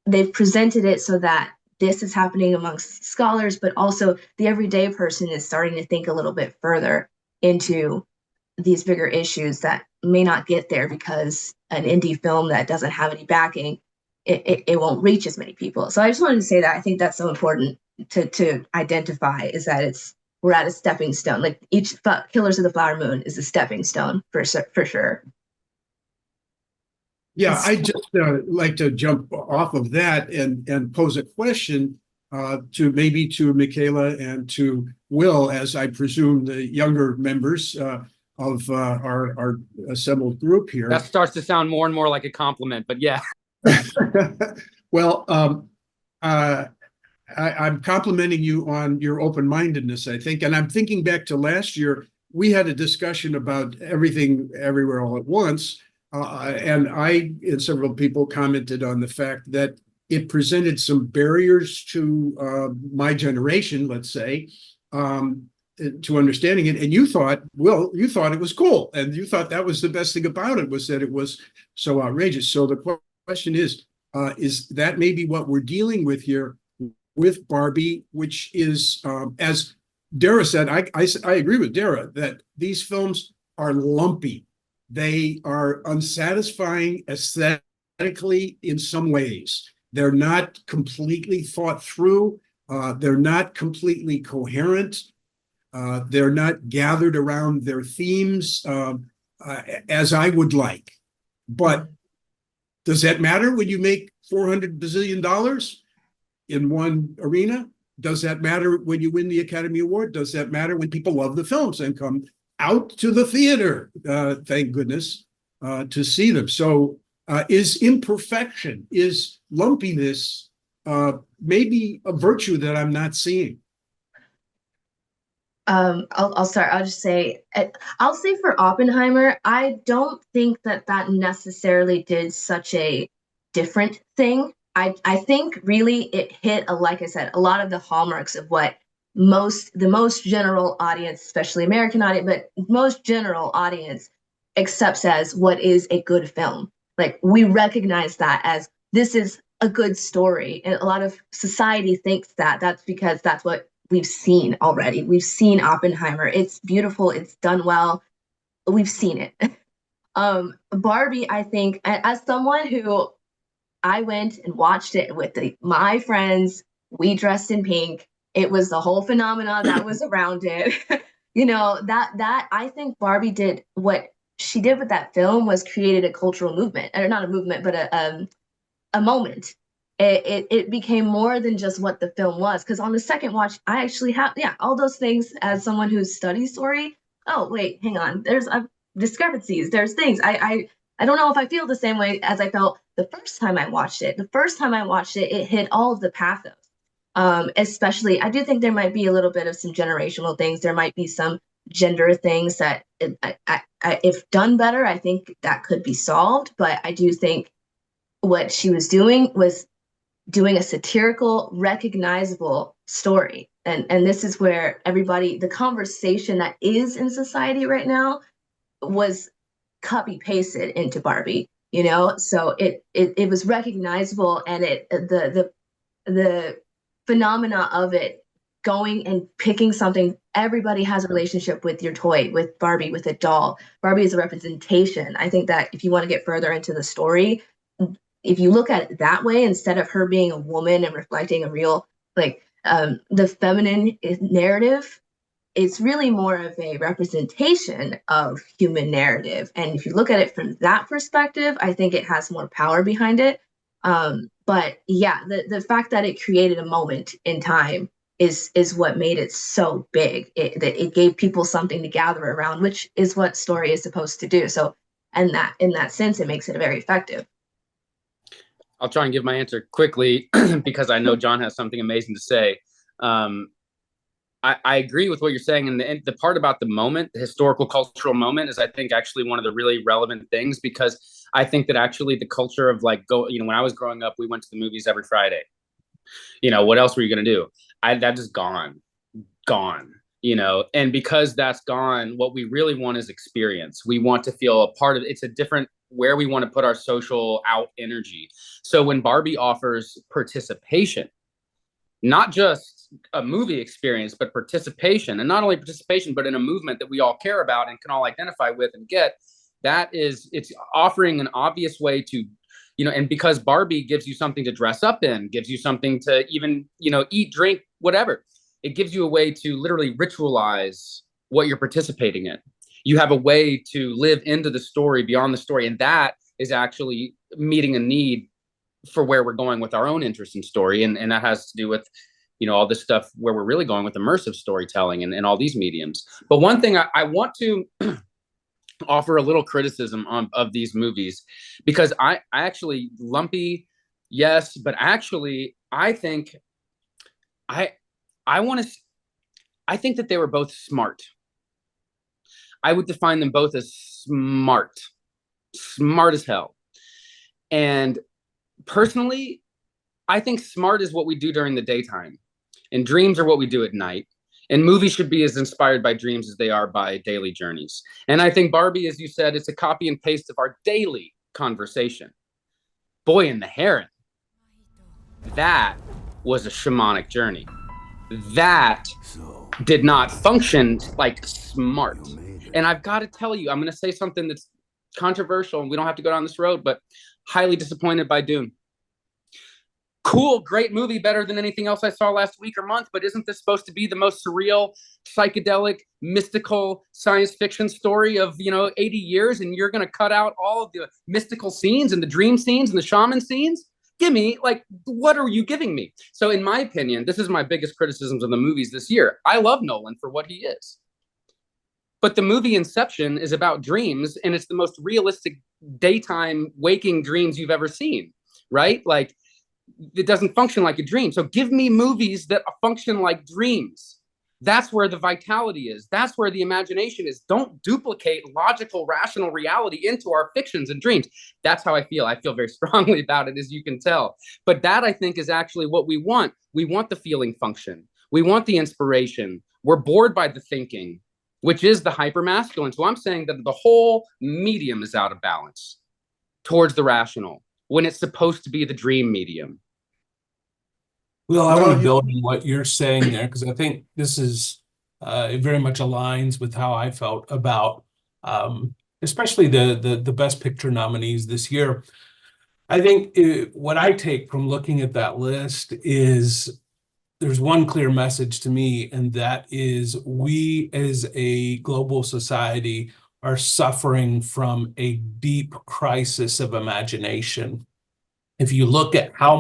they've presented it so that this is happening amongst scholars, but also the everyday person is starting to think a little bit further into these bigger issues that may not get there because an indie film that doesn't have any backing, it won't reach as many people. So I just wanted to say that I think that's so important to identify, is that we're at a stepping stone. Like each Killers of the Flower Moon is a stepping stone for sure. Yeah, I just like to jump off of that and pose a question to Michaela and to Will, as I presume the younger members of our assembled group here. That starts to sound more and more like a compliment, but yeah. Well, I'm complimenting you on your open-mindedness, I think. And I'm thinking back to last year, we had a discussion about Everything Everywhere All at Once. And I and several people commented on the fact that it presented some barriers to my generation, let's say, to understanding it. And you thought it was cool. And you thought that was the best thing about it, was that it was so outrageous. So the question is that maybe what we're dealing with here with Barbie, which is, as Dara said, I agree with Dara, that these films are lumpy. They are unsatisfying aesthetically in some ways. They're not completely thought through. They're not completely coherent. They're not gathered around their themes as I would like. But does that matter when you make $400 bazillion in one arena? Does that matter when you win the Academy Award? Does that matter when people love the films and come out to the theater, thank goodness, to see them? So is imperfection, is lumpiness maybe a virtue that I'm not seeing? I'll start. I'll just say, I'll say for Oppenheimer, I don't think that necessarily did such a different thing. I think really it hit, like I said, a lot of the hallmarks of what the most general audience, especially American audience, but most general audience accepts as what is a good film. Like, we recognize that as, this is a good story. And a lot of society thinks that that's because that's what we've seen already. We've seen Oppenheimer. It's beautiful. It's done well. We've seen it. Barbie, I think, as someone who, I went and watched it with my friends, we dressed in pink. It was the whole phenomenon that was around it. That I think Barbie did, what she did with that film was created a cultural movement, or not a movement, but a moment it became more than just what the film was. Because on the second watch, I actually have, yeah, all those things as someone who studies story. Oh, wait, hang on. There's discrepancies. There's things. I don't know if I feel the same way as I felt the first time I watched it. The first time I watched it, it hit all of the pathos. Especially, I do think there might be a little bit of some generational things. There might be some gender things that, if done better, I think that could be solved. But I do think what she was doing was doing a satirical, recognizable story. And this is where everybody, the conversation that is in society right now was copy pasted into Barbie, you know? So it was recognizable, and the phenomena of it going and picking something. Everybody has a relationship with your toy, with Barbie, with a doll. Barbie is a representation. I think that if you want to get further into the story, if you look at it that way, instead of her being a woman and reflecting a real, like, the feminine narrative, it's really more of a representation of human narrative. And if you look at it from that perspective, I think it has more power behind it. But yeah, the fact that it created a moment in time is what made it so big. It gave people something to gather around, which is what story is supposed to do. So, and that in that sense, it makes it very effective. I'll try and give my answer quickly because I know John has something amazing to say. I agree with what you're saying. And the part about the moment, the historical cultural moment, is I think actually one of the really relevant things, because I think that actually the culture of like, when I was growing up, we went to the movies every Friday. What else were you going to do? That just gone, and because that's gone, what we really want is experience. We want to feel a part of it. It's a different where we want to put our social out energy. So when Barbie offers participation, not just a movie experience, but participation, and not only participation, but in a movement that we all care about and can all identify with and get, it's offering an obvious way to, and because Barbie gives you something to dress up in, gives you something to even, eat, drink, whatever. It gives you a way to literally ritualize what you're participating in. You have a way to live into the story, beyond the story. And that is actually meeting a need for where we're going with our own interest in story. And that has to do with, all this stuff where we're really going with immersive storytelling and all these mediums. But one thing I want to offer a little criticism of these movies, because I actually, lumpy, yes, but actually I think I think that they were both smart. I would define them both as smart as hell. And personally, I think smart is what we do during the daytime, and dreams are what we do at night. And movies should be as inspired by dreams as they are by daily journeys. And I think Barbie, as you said, it's a copy and paste of our daily conversation. Boy in the Heron, that was a shamanic journey. That did not function like smart. And I've got to tell you, I'm going to say something that's controversial, and we don't have to go down this road, but highly disappointed by Dune. Cool, great movie, better than anything else I saw last week or month, but isn't this supposed to be the most surreal, psychedelic, mystical science fiction story of, 80 years, and you're going to cut out all of the mystical scenes and the dream scenes and the shaman scenes? Give me, what are you giving me? So in my opinion, this is my biggest criticisms of the movies this year. I love Nolan for what he is. But the movie Inception is about dreams, and it's the most realistic daytime waking dreams you've ever seen, right? Like, it doesn't function like a dream. So give me movies that function like dreams. That's where the vitality is. That's where the imagination is. Don't duplicate logical, rational reality into our fictions and dreams. That's how I feel. I feel very strongly about it, as you can tell. But that, I think, is actually what we want. We want the feeling function. We want the inspiration. We're bored by the thinking, which is the hyper-masculine. So I'm saying that the whole medium is out of balance towards the rational, when it's supposed to be the dream medium. Well, I want to build on what you're saying there, because I think this is it very much aligns with how I felt about especially the Best Picture nominees this year. I think what I take from looking at that list is there's one clear message to me, and that is we as a global society are suffering from a deep crisis of imagination. If you look at how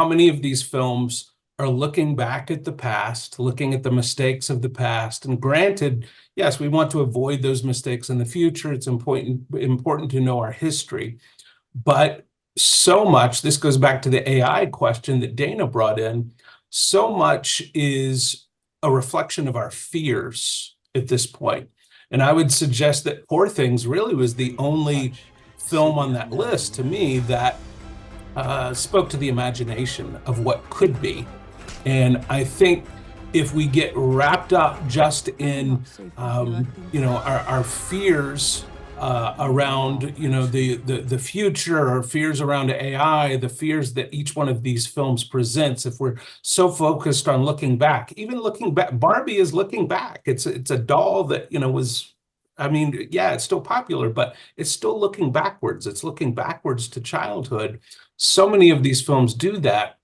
many of these films are looking back at the past, looking at the mistakes of the past, and granted, yes, we want to avoid those mistakes in the future. It's important to know our history, but so much, this goes back to the AI question that Dana brought in, so much is a reflection of our fears at this point. And I would suggest that Poor Things really was the only film on that list to me that spoke to the imagination of what could be. And I think if we get wrapped up just in, our fears around, the future, or fears around AI, the fears that each one of these films presents, if we're so focused on looking back, even looking back, Barbie is looking back. It's a doll that, it's still popular, but it's still looking backwards. It's looking backwards to childhood. So many of these films do that.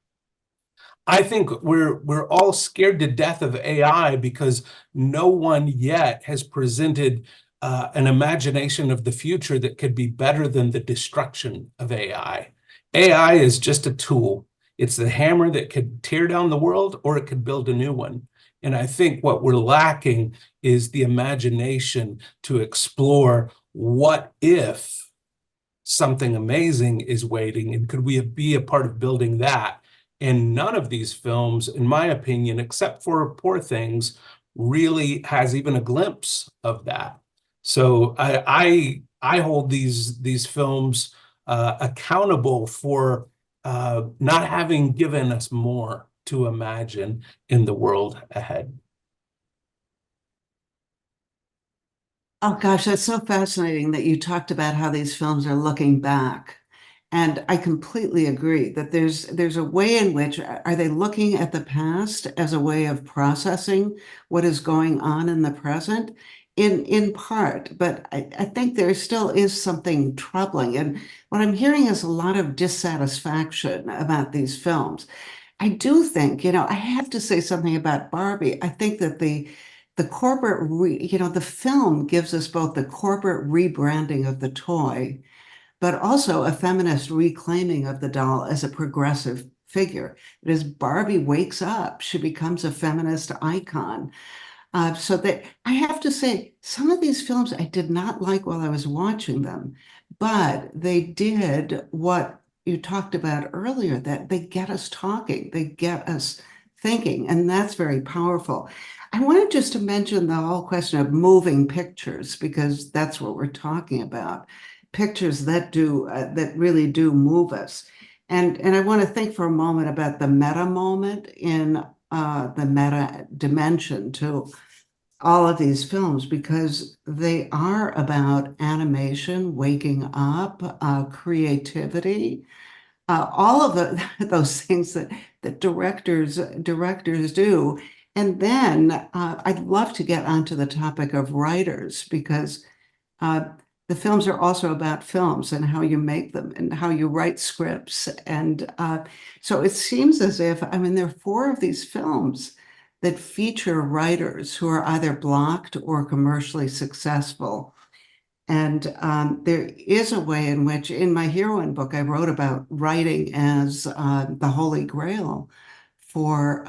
I think we're all scared to death of AI because no one yet has presented an imagination of the future that could be better than the destruction of AI. AI is just a tool. It's the hammer that could tear down the world, or it could build a new one. And I think what we're lacking is the imagination to explore what if something amazing is waiting, and could we be a part of building that? And none of these films, in my opinion, except for Poor Things, really has even a glimpse of that. So I hold these films accountable for not having given us more to imagine in the world ahead. Oh gosh, that's so fascinating that you talked about how these films are looking back. And I completely agree that there's a way in which, are they looking at the past as a way of processing what is going on in the present? In part, but I think there still is something troubling. And what I'm hearing is a lot of dissatisfaction about these films. I do think, I have to say something about Barbie. I think that the corporate, the film gives us both the corporate rebranding of the toy, but also a feminist reclaiming of the doll as a progressive figure. But as Barbie wakes up, she becomes a feminist icon. So that I have to say, some of these films I did not like while I was watching them, but they did what you talked about earlier, that they get us talking, they get us thinking, and that's very powerful. I wanted just to mention the whole question of moving pictures, because that's what we're talking about. Pictures that really do move us. And I want to think for a moment about the meta moment in the meta dimension to all of these films, because they are about animation, waking up, creativity, all of those things that directors do. And then I'd love to get onto the topic of writers, because the films are also about films and how you make them and how you write scripts. And so it seems as if, there are 4 of these films that feature writers who are either blocked or commercially successful. And there is a way in which, in my heroine book, I wrote about writing as the Holy Grail for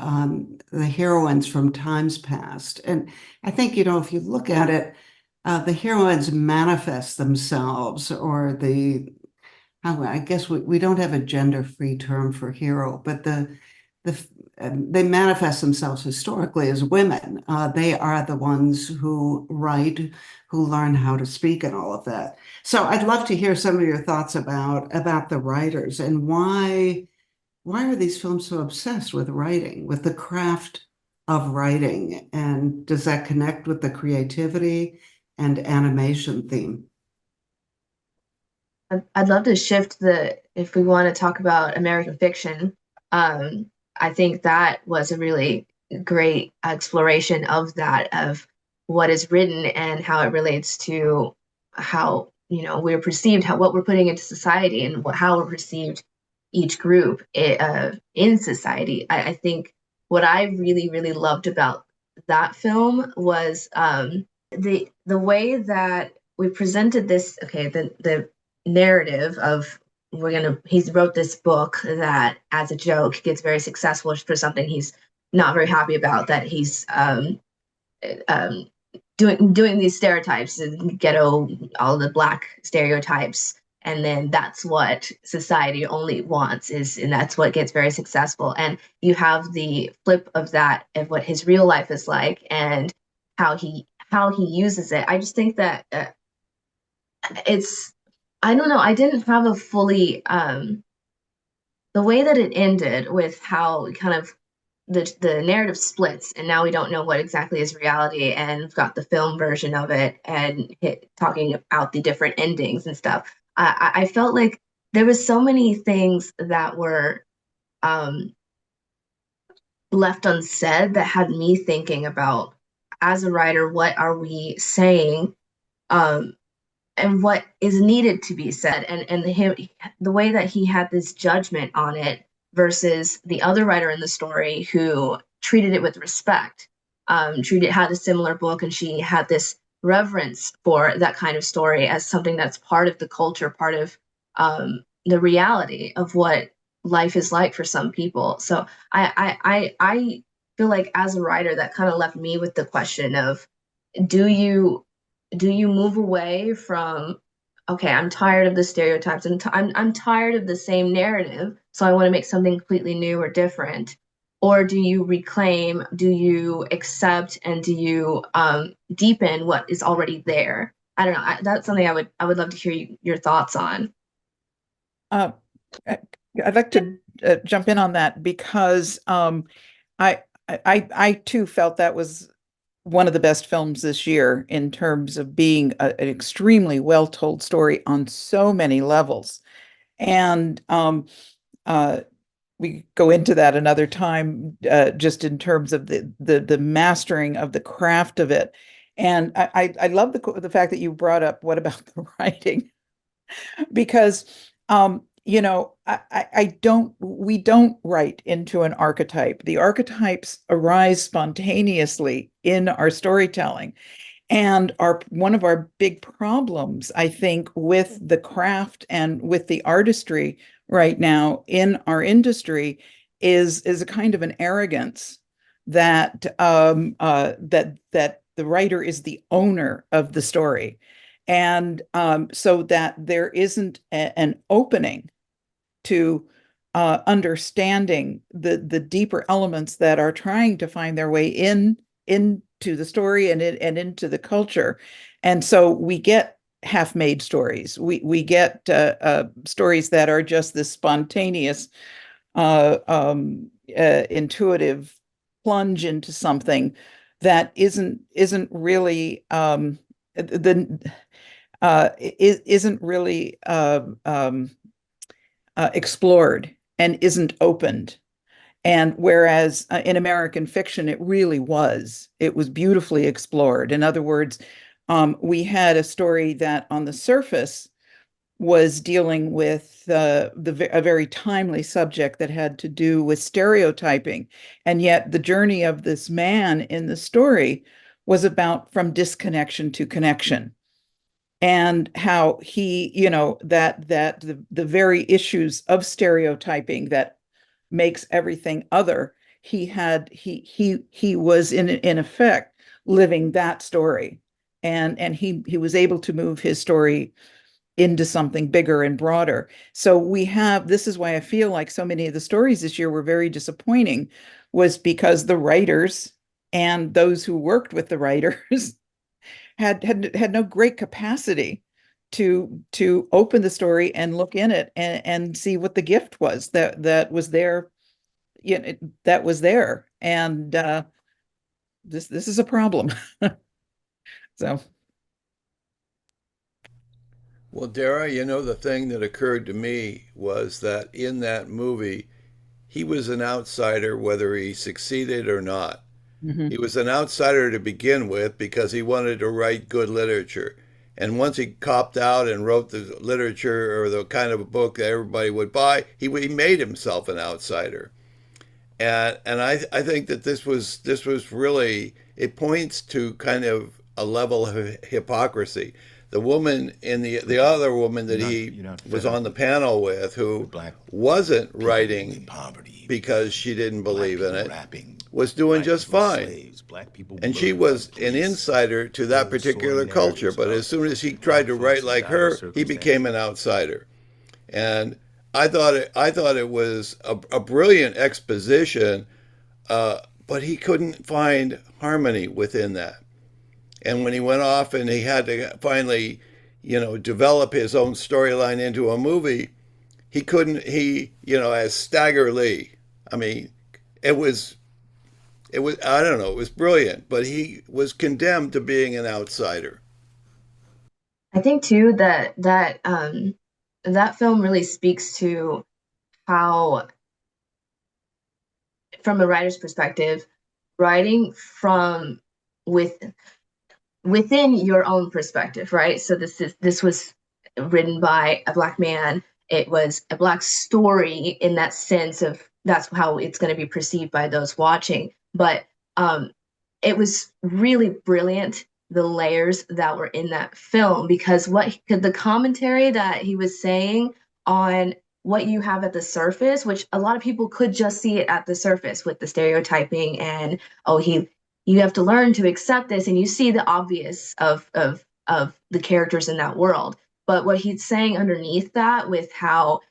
the heroines from times past. And I think, if you look at it, the heroines manifest themselves, or I guess we don't have a gender-free term for hero, but they manifest themselves historically as women. They are the ones who write, who learn how to speak, and all of that. So I'd love to hear some of your thoughts about the writers, and why are these films so obsessed with writing, with the craft of writing, and does that connect with the creativity and animation theme? I'd love to shift if we want to talk about American fiction. I think that was a really great exploration of what is written and how it relates to how, we're perceived, what we're putting into society, and how we're perceived, each group in society. I think what I really, really loved about that film was the way that we presented this, the narrative of he wrote this book that as a joke gets very successful for something he's not very happy about, that he's um, doing these stereotypes and ghetto, all the Black stereotypes, and then that's what society only wants and that's what gets very successful. And you have the flip of that, of what his real life is like and how he uses it. I just think that I don't know, I didn't have a fully the way that it ended, with how kind of the narrative splits, and now we don't know what exactly is reality, and we've got the film version of it and talking about the different endings and stuff. I felt like there was so many things that were left unsaid that had me thinking about, as a writer, what are we saying, and what is needed to be said, and the way that he had this judgment on it versus the other writer in the story who treated it with respect, had a similar book, and she had this reverence for that kind of story as something that's part of the culture, part of the reality of what life is like for some people. So I feel like, as a writer, that kind of left me with the question of, do you move away from, okay, I'm tired of the stereotypes, and I'm tired of the same narrative, so I want to make something completely new or different? Or do you reclaim, do you accept, and do you deepen what is already there? I don't know. That's something I would love to hear your thoughts on. I'd like to jump in on that, because I too felt that was one of the best films this year, in terms of being an extremely well-told story on so many levels. And we go into that another time, just in terms of the mastering of the craft of it. And I love the fact that you brought up, what about the writing? Because we don't write into an archetype. The archetypes arise spontaneously in our storytelling. And one of our big problems, I think, with the craft and with the artistry right now in our industry is a kind of an arrogance that that the writer is the owner of the story. And so that there isn't an opening to understanding the deeper elements that are trying to find their way into the story and into the culture. And so we get half-made stories. We get stories that are just this spontaneous, intuitive plunge into something that isn't really isn't really explored and isn't opened. And whereas in American fiction, it really was. It was beautifully explored. In other words, we had a story that on the surface was dealing with a very timely subject that had to do with stereotyping. And yet the journey of this man in the story was about from disconnection to connection. And how he, that the very issues of stereotyping that makes everything other, he was in effect living that story. And he was able to move his story into something bigger and broader. So this is why I feel like so many of the stories this year were very disappointing, was because the writers and those who worked with the writers had no great capacity to open the story and look in it and see what the gift was that was there, that was there. And this is a problem. So. Well, Dara, the thing that occurred to me was that in that movie, he was an outsider whether he succeeded or not. Mm-hmm. He was an outsider to begin with because he wanted to write good literature. And once he copped out and wrote the literature or the kind of a book that everybody would buy, he made himself an outsider. And I think that this was really, it points to kind of a level of hypocrisy the woman in the other woman that he was on the panel with, who wasn't writing because she didn't believe in it, was doing just fine. And she was an insider to that particular culture. But as soon as he tried to write like her, he became an outsider. And I thought it was a brilliant exposition, but he couldn't find harmony within that. And when he went off and he had to finally, develop his own storyline into a movie, he couldn't, as Stagger Lee. I mean, it was, I don't know, it was brilliant, but he was condemned to being an outsider. I think too that that film really speaks to how, from a writer's perspective, writing from within your own perspective, right? So this was written by a Black man. It was a Black story in that sense of that's how it's going to be perceived by those watching. But it was really brilliant, the layers that were in that film, because the commentary that he was saying on what you have at the surface, which a lot of people could just see it at the surface with the stereotyping and, you have to learn to accept this, and you see the obvious of the characters in that world. But what he's saying underneath that, with how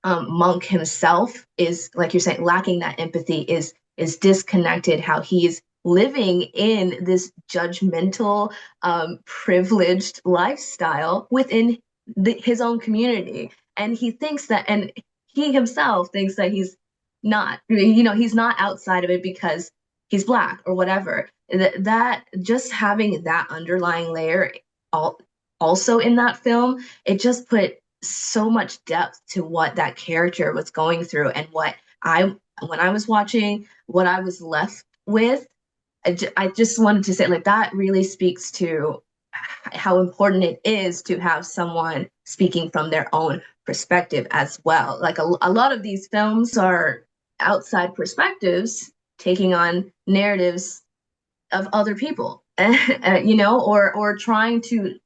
Monk himself is, like you're saying, lacking that empathy, is disconnected, how he's living in this judgmental, privileged lifestyle within his own community. And he thinks that, and he himself thinks that he's not, he's not outside of it because he's Black or whatever. That just having that underlying layer also in that film, it just put so much depth to what that character was going through, and when I was watching, what I was left with. I just wanted to say, like, that really speaks to how important it is to have someone speaking from their own perspective as well. Like a lot of these films are outside perspectives taking on narratives of other people, or trying to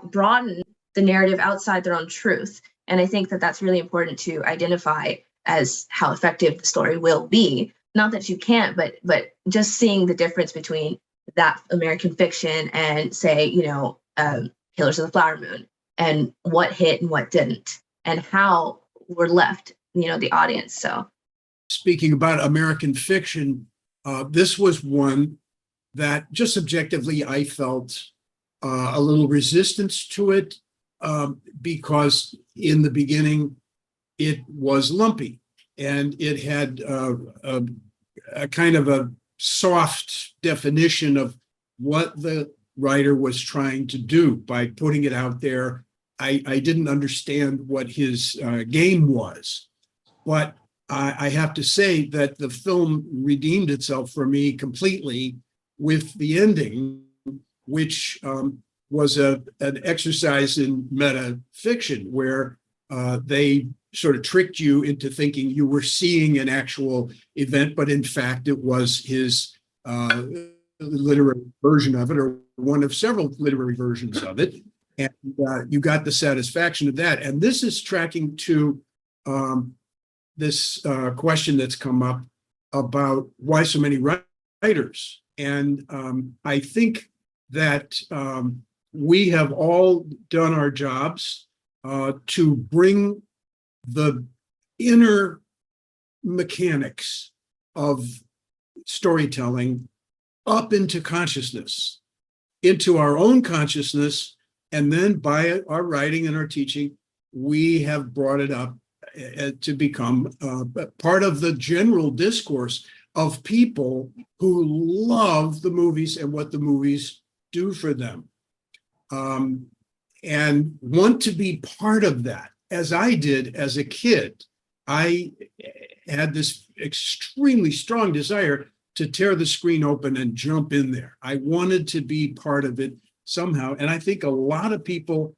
broaden the narrative outside their own truth. And I think that that's really important to identify as how effective the story will be. Not that you can't, but just seeing the difference between that American fiction and, say, Killers of the Flower Moon, and what hit and what didn't, and how we're left, the audience. So, speaking about American fiction, this was one that just subjectively I felt a little resistance to it, because in the beginning it was lumpy, and it had a kind of a soft definition of what the writer was trying to do by putting it out there. I didn't understand what his game was, but I have to say that the film redeemed itself for me completely with the ending, which was an exercise in meta fiction, where they sort of tricked you into thinking you were seeing an actual event, but in fact it was his literary version of it, or one of several literary versions of it. And you got the satisfaction of that. And this is tracking to this question that's come up about why so many writers. And I think that we have all done our jobs to bring the inner mechanics of storytelling up into consciousness, into our own consciousness, and then by our writing and our teaching, we have brought it up to become part of the general discourse of people who love the movies and what the movies do for them, and want to be part of that. As I did as a kid, I had this extremely strong desire to tear the screen open and jump in there. I wanted to be part of it somehow. And I think a lot of people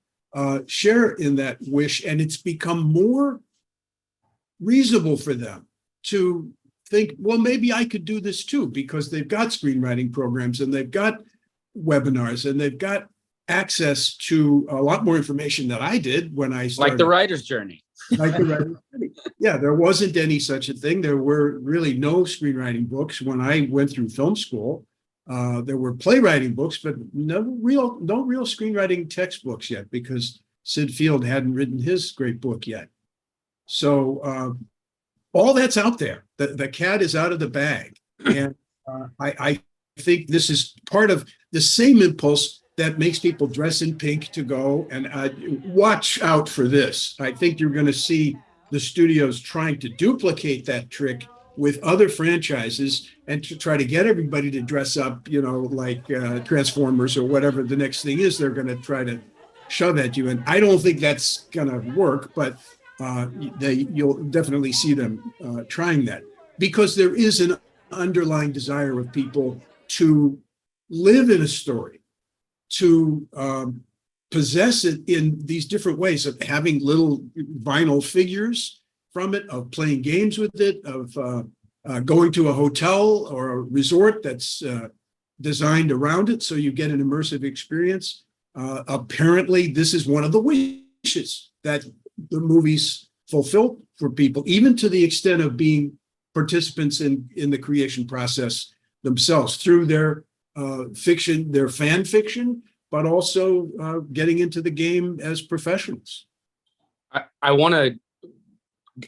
share in that wish, and it's become more reasonable for them to think, well, maybe I could do this too, because they've got screenwriting programs, and they've got webinars, and they've got access to a lot more information than I did when I started. Like the writer's journey. Like the writer's journey. Yeah, there wasn't any such a thing. There were really no screenwriting books when I went through film school. There were playwriting books, but no real screenwriting textbooks yet, because Sid Field hadn't written his great book yet. So all that's out there. The cat is out of the bag. And I think this is part of the same impulse that makes people dress in pink to go and watch out for this. I think you're going to see the studios trying to duplicate that trick with other franchises and to try to get everybody to dress up, like Transformers or whatever the next thing is they're going to try to shove at you. And I don't think that's going to work, but you'll definitely see them trying that, because there is an underlying desire of people to live in a story, to possess it in these different ways of having little vinyl figures from it, of playing games with it, of going to a hotel or a resort that's designed around it so you get an immersive experience. Apparently, this is one of the wishes that the movies fulfill for people, even to the extent of being participants in the creation process themselves through their fiction, their fan fiction, but also getting into the game as professionals. I want to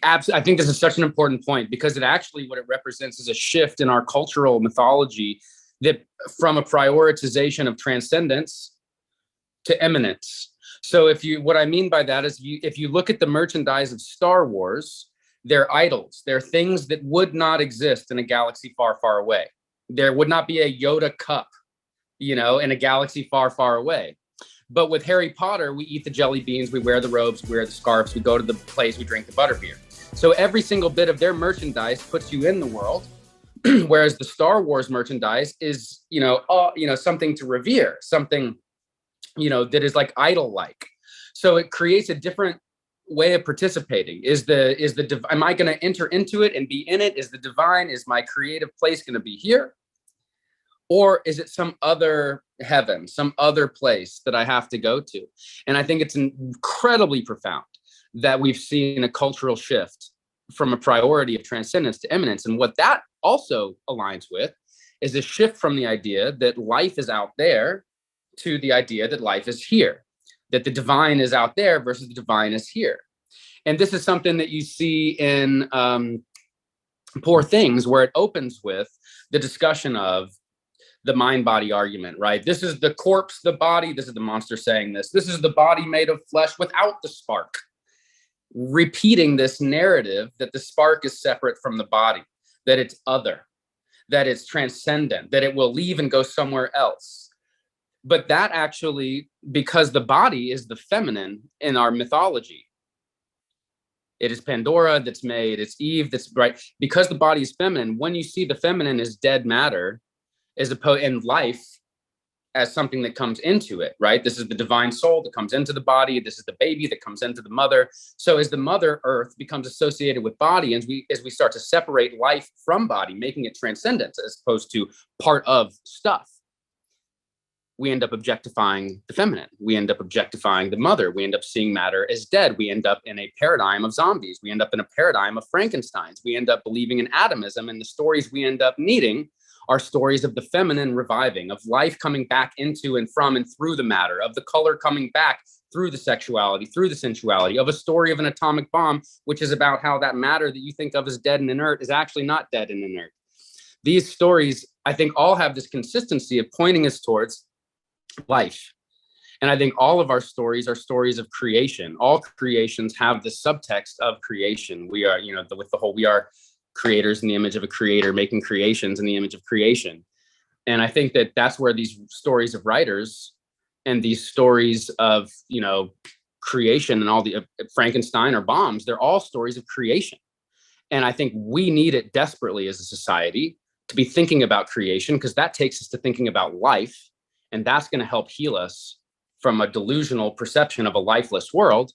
I think this is such an important point, because it actually, what it represents is a shift in our cultural mythology, that from a prioritization of transcendence to eminence. So what I mean by that is if you look at the merchandise of Star Wars, they're idols. They're things that would not exist in a galaxy far, far away. There would not be a Yoda cup, in a galaxy far, far away. But with Harry Potter, we eat the jelly beans, we wear the robes, we wear the scarves, we go to the place, we drink the butterbeer. So every single bit of their merchandise puts you in the world, whereas the Star Wars merchandise is, something to revere, something, that is like idol-like. So it creates a different way of participating. Am I going to enter into it and be in it? Is the divine, is my creative place going to be here? Or is it some other heaven, some other place that I have to go to? And I think it's incredibly profound that we've seen a cultural shift from a priority of transcendence to eminence. And what that also aligns with is a shift from the idea that life is out there to the idea that life is here, that the divine is out there versus the divine is here. And this is something that you see in Poor Things, where it opens with the discussion of the mind-body argument, right? This is the corpse, the body. This is the monster saying this. This is the body made of flesh without the spark. Repeating this narrative that the spark is separate from the body, that it's other, that it's transcendent, that it will leave and go somewhere else. But that actually, because the body is the feminine in our mythology, it is Pandora that's made, it's Eve that's right. Because the body is feminine, when you see the feminine as dead matter, as opposed in life as something that comes into it, right? This is the divine soul that comes into the body. This is the baby that comes into the mother. So as the mother earth becomes associated with body, as we start to separate life from body, making it transcendent as opposed to part of stuff, we end up objectifying the feminine. We end up objectifying the mother. We end up seeing matter as dead. We end up in a paradigm of zombies. We end up in a paradigm of Frankensteins. We end up believing in atomism, and the stories we end up needing are stories of the feminine reviving, of life coming back into and from and through the matter, of the color coming back through the sexuality, through the sensuality, of a story of an atomic bomb, which is about how that matter that you think of as dead and inert is actually not dead and inert. These stories, I think, all have this consistency of pointing us towards life. And I think all of our stories are stories of creation. All creations have the subtext of creation. We are, with the whole, we are creators in the image of a creator, making creations in the image of creation. And I think that that's where these stories of writers and these stories of, creation and all the Frankenstein or bombs, they're all stories of creation. And I think we need it desperately as a society to be thinking about creation, because that takes us to thinking about life. And that's going to help heal us from a delusional perception of a lifeless world,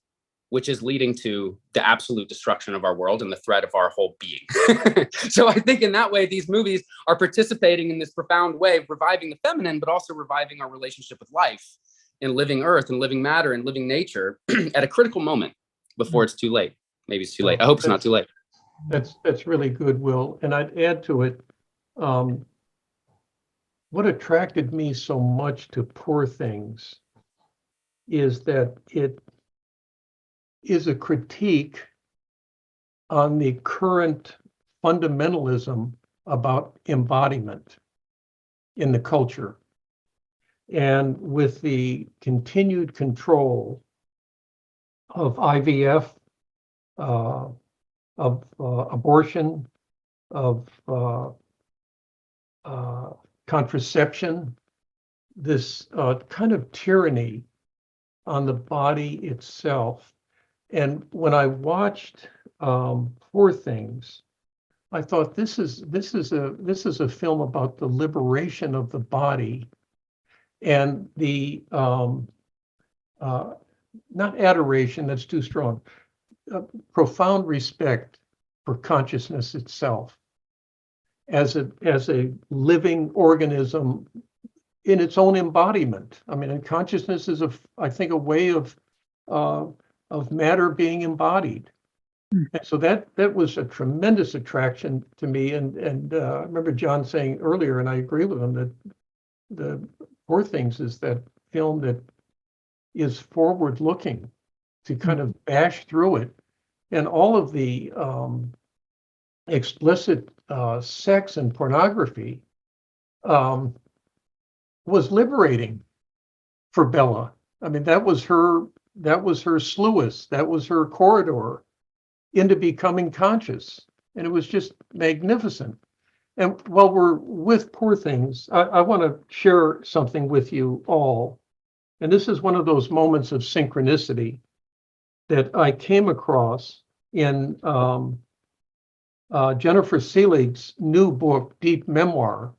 which is leading to the absolute destruction of our world and the threat of our whole being. So I think in that way, these movies are participating in this profound way of reviving the feminine, but also reviving our relationship with life in living earth and living matter and living nature at a critical moment before it's too late. Maybe it's too late. I hope it's not too late. That's really good, Will. And I'd add to it, what attracted me so much to Poor Things is that it is a critique on the current fundamentalism about embodiment in the culture. And with the continued control of IVF, of abortion, of contraception, this kind of tyranny on the body itself. And when I watched Poor Things, I thought this is a film about the liberation of the body and the not adoration, that's too strong, profound respect for consciousness itself as a living organism in its own embodiment. I mean, and consciousness is I think a way of matter being embodied. And so that was a tremendous attraction to me. And I remember John saying earlier, and I agree with him, that the Poor Things is that film that is forward looking to kind of bash through it. And all of the explicit sex and pornography was liberating for Bella. I mean, that was her sluice, that was her corridor into becoming conscious. And it was just magnificent. And while we're with Poor Things, I want to share something with you all. And this is one of those moments of synchronicity that I came across in Jennifer Selig's new book, Deep Memoir,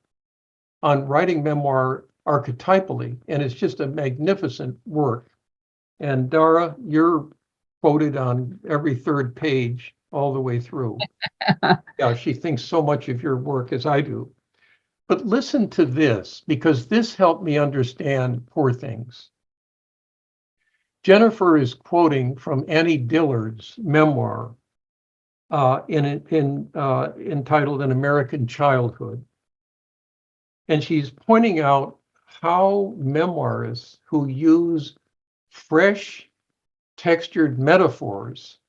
on writing memoir archetypally. And it's just a magnificent work. And Dara, you're quoted on every third page all the way through. Yeah, she thinks so much of your work as I do. But listen to this, because this helped me understand Poor Things. Jennifer is quoting from Annie Dillard's memoir entitled An American Childhood. And she's pointing out how memoirists who use fresh, textured metaphors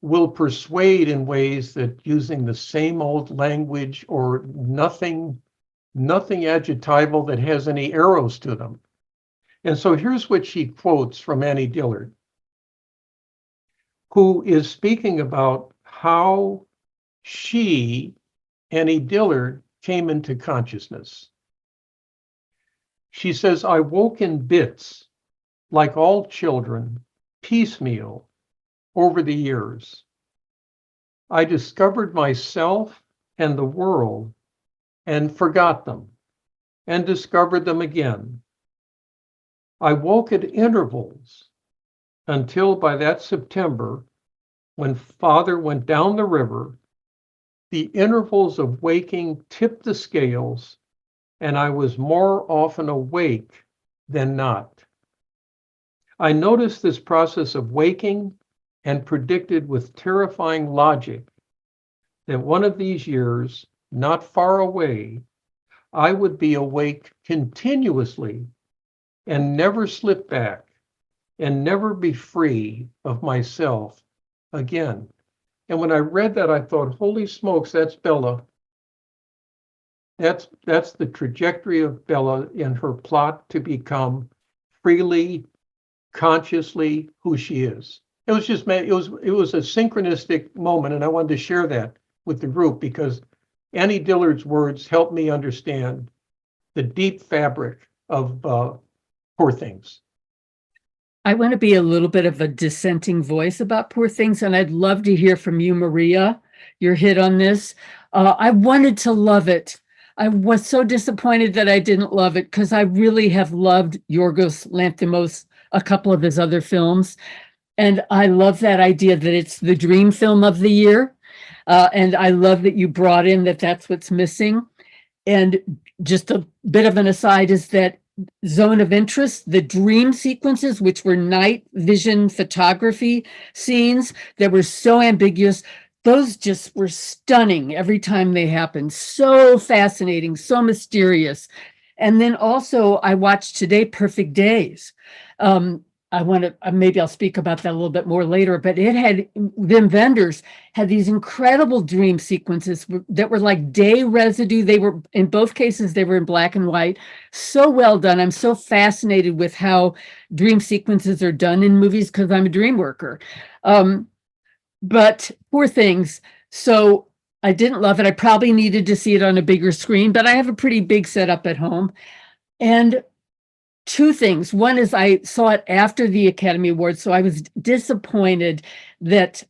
will persuade in ways that using the same old language or nothing adjectival that has any arrows to them. And so here's what she quotes from Annie Dillard, who is speaking about how she, Annie Dillard, came into consciousness. She says, I woke in bits, like all children, piecemeal, over the years. I discovered myself and the world and forgot them and discovered them again. I woke at intervals until by that September, when Father went down the river, the intervals of waking tipped the scales and I was more often awake than not. I noticed this process of waking and predicted with terrifying logic that one of these years, not far away, I would be awake continuously and never slip back and never be free of myself again. And when I read that, I thought, holy smokes, that's Bella. That's the trajectory of Bella in her plot to become freely, consciously who she is. It was a synchronistic moment, and I wanted to share that with the group because Annie Dillard's words helped me understand the deep fabric of Poor Things. I want to be a little bit of a dissenting voice about Poor Things, and I'd love to hear from you, Maria, your hit on this. I wanted to love it. I was so disappointed that I didn't love it because I really have loved Yorgos Lanthimos, a couple of his other films. And I love that idea that it's the dream film of the year. And I love that you brought in that that's what's missing. And just a bit of an aside is that Zone of Interest, the dream sequences, which were night vision photography scenes that were so ambiguous. Those just were stunning every time they happened. So fascinating, so mysterious. And then also I watched today Perfect Days. I want to, maybe I'll speak about that a little bit more later, but it had, them vendors had these incredible dream sequences that were like day residue. They were, in both cases, they were in black and white. So well done. I'm so fascinated with how dream sequences are done in movies because I'm a dream worker. But Poor Things. So I didn't love it. I probably needed to see it on a bigger screen, but I have a pretty big setup at home. And two things. One is I saw it after the Academy Awards, so I was disappointed that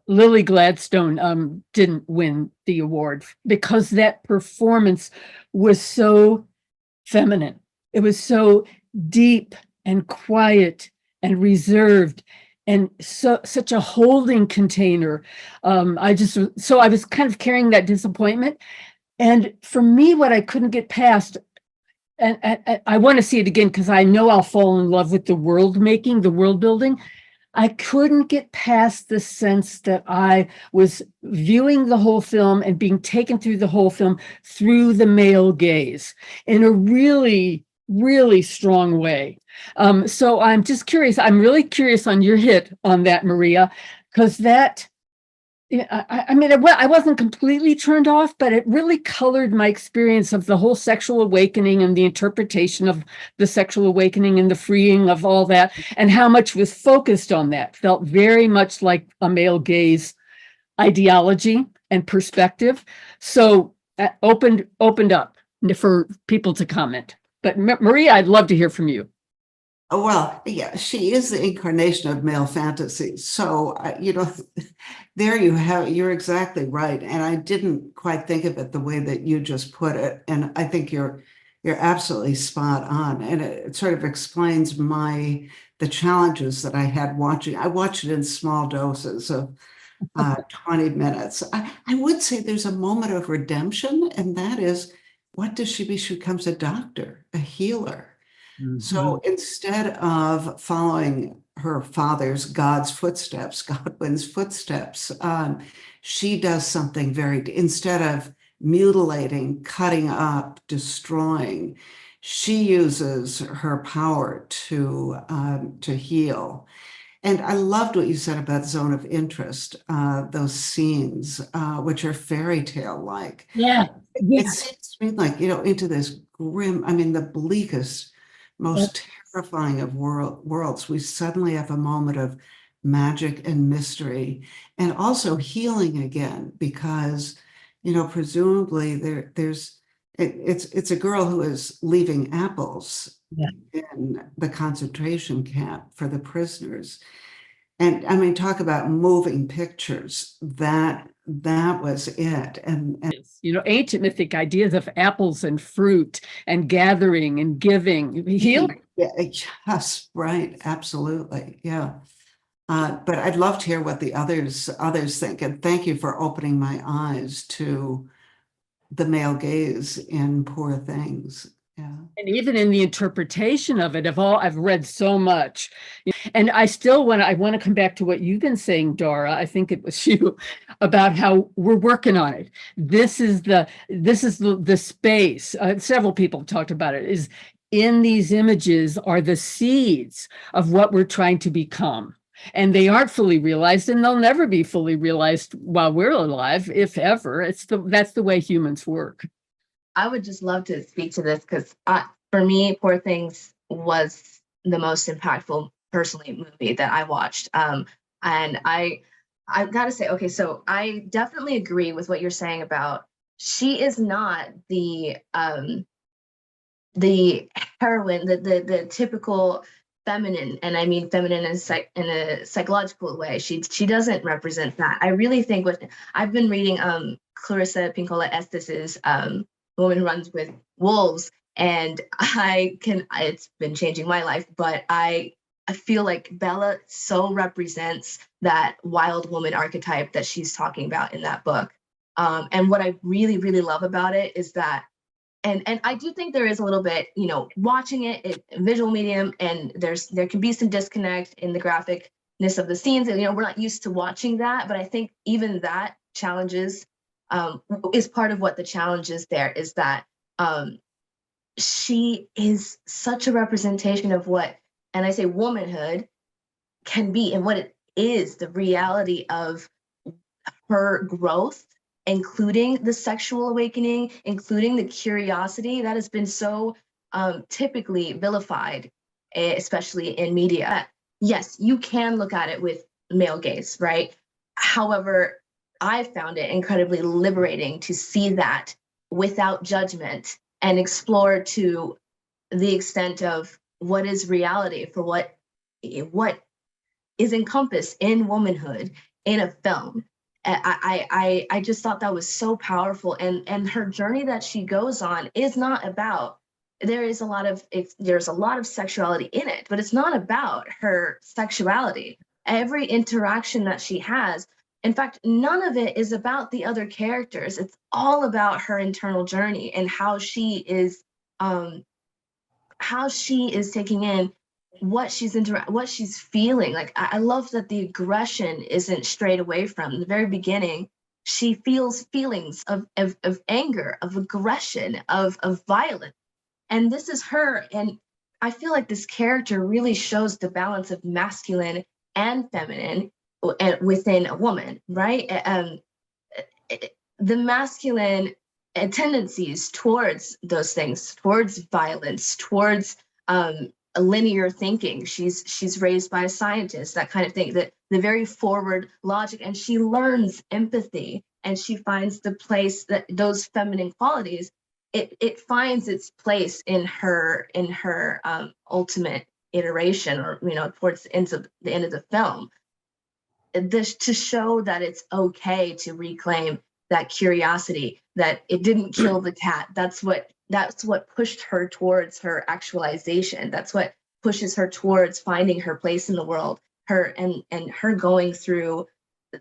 Lily Gladstone didn't win the award because that performance was so feminine. It was so deep and quiet and reserved and such a holding container. I was kind of carrying that disappointment. And for me, what I couldn't get past, and I want to see it again because I know I'll fall in love with the world making, the world building. I couldn't get past the sense that I was viewing the whole film and being taken through the whole film through the male gaze in a really, really strong way. So I'm just curious. I'm really curious on your hit on that, Maria, because that, I mean, I wasn't completely turned off, but it really colored my experience of the whole sexual awakening and the interpretation of the sexual awakening and the freeing of all that, and how much was focused on that. Felt very much like a male gaze ideology and perspective. So opened up for people to comment. But Maria, I'd love to hear from you. Oh, well, yeah, she is the incarnation of male fantasy. So, there you have, you're exactly right. And I didn't quite think of it the way that you just put it. And I think you're absolutely spot on. And it sort of explains the challenges that I had watching. I watched it in small doses of 20 minutes. I would say there's a moment of redemption, and that is, what does she be? She becomes a doctor, a healer. So instead of following her father's Godwin's footsteps, she does something instead of mutilating, cutting up, destroying, she uses her power to heal. And I loved what you said about Zone of Interest, those scenes, which are fairy tale like. Yeah. It seems to me like, into this grim, I mean, the bleakest, most terrifying of worlds, we suddenly have a moment of magic and mystery, and also healing again, because, presumably it's a girl who is leaving apples in the concentration camp for the prisoners. And I mean, talk about moving pictures. That was it. And ancient mythic ideas of apples and fruit and gathering and giving, healing. Yes, right. Absolutely. Yeah. But I'd love to hear what the others think. And thank you for opening my eyes to the male gaze in Poor Things. Yeah. And even in the interpretation of it, I've read so much, and I want to come back to what you've been saying, Dara. I think it was you, about how we're working on it. This is the space. Several people talked about it. Is in these images are the seeds of what we're trying to become, and they aren't fully realized, and they'll never be fully realized while we're alive, if ever. That's the way humans work. I would just love to speak to this because for me, Poor Things was the most impactful, personally, movie that I watched. And I've got to say, okay, so I definitely agree with what you're saying about she is not the heroine, the typical feminine, and I mean feminine in a psychological way. She doesn't represent that. I really think I've been reading Clarissa Pinkola Estes's Woman Who Runs with Wolves, and it's been changing my life, but I feel like Bella so represents that wild woman archetype that she's talking about in that book. And what I really, really love about it is that and I do think there is a little bit, you know, watching it visual medium, and there can be some disconnect in the graphicness of the scenes, and you know, we're not used to watching that, but I think even that challenges is part of what the challenge is. There is that she is such a representation of what, and I say womanhood can be, and what it is, the reality of her growth, including the sexual awakening, including the curiosity that has been so typically vilified, especially in media. Yes, you can look at it with male gaze, right? However, I found it incredibly liberating to see that without judgment and explore to the extent of what is reality for what is encompassed in womanhood in a film. I just thought that was so powerful, and her journey that she goes on is not about, there's a lot of sexuality in it, but it's not about her sexuality. Every interaction that she has, in fact, none of it is about the other characters. It's all about her internal journey and how she is taking in what she's feeling. Like, I love that the aggression isn't strayed away from. The very beginning, she feels feelings of anger, of aggression, of violence. And this is her. And I feel like this character really shows the balance of masculine and feminine within a woman, right? The masculine tendencies towards those things, towards violence, towards linear thinking. She's raised by a scientist, that kind of thing, that the very forward logic, and she learns empathy, and she finds the place that those feminine qualities, it finds its place in her ultimate iteration, or you know, towards the end of the film, to show that it's okay to reclaim that curiosity, that it didn't kill the cat. That's what pushed her towards her actualization. That's what pushes her towards finding her place in the world. Her going through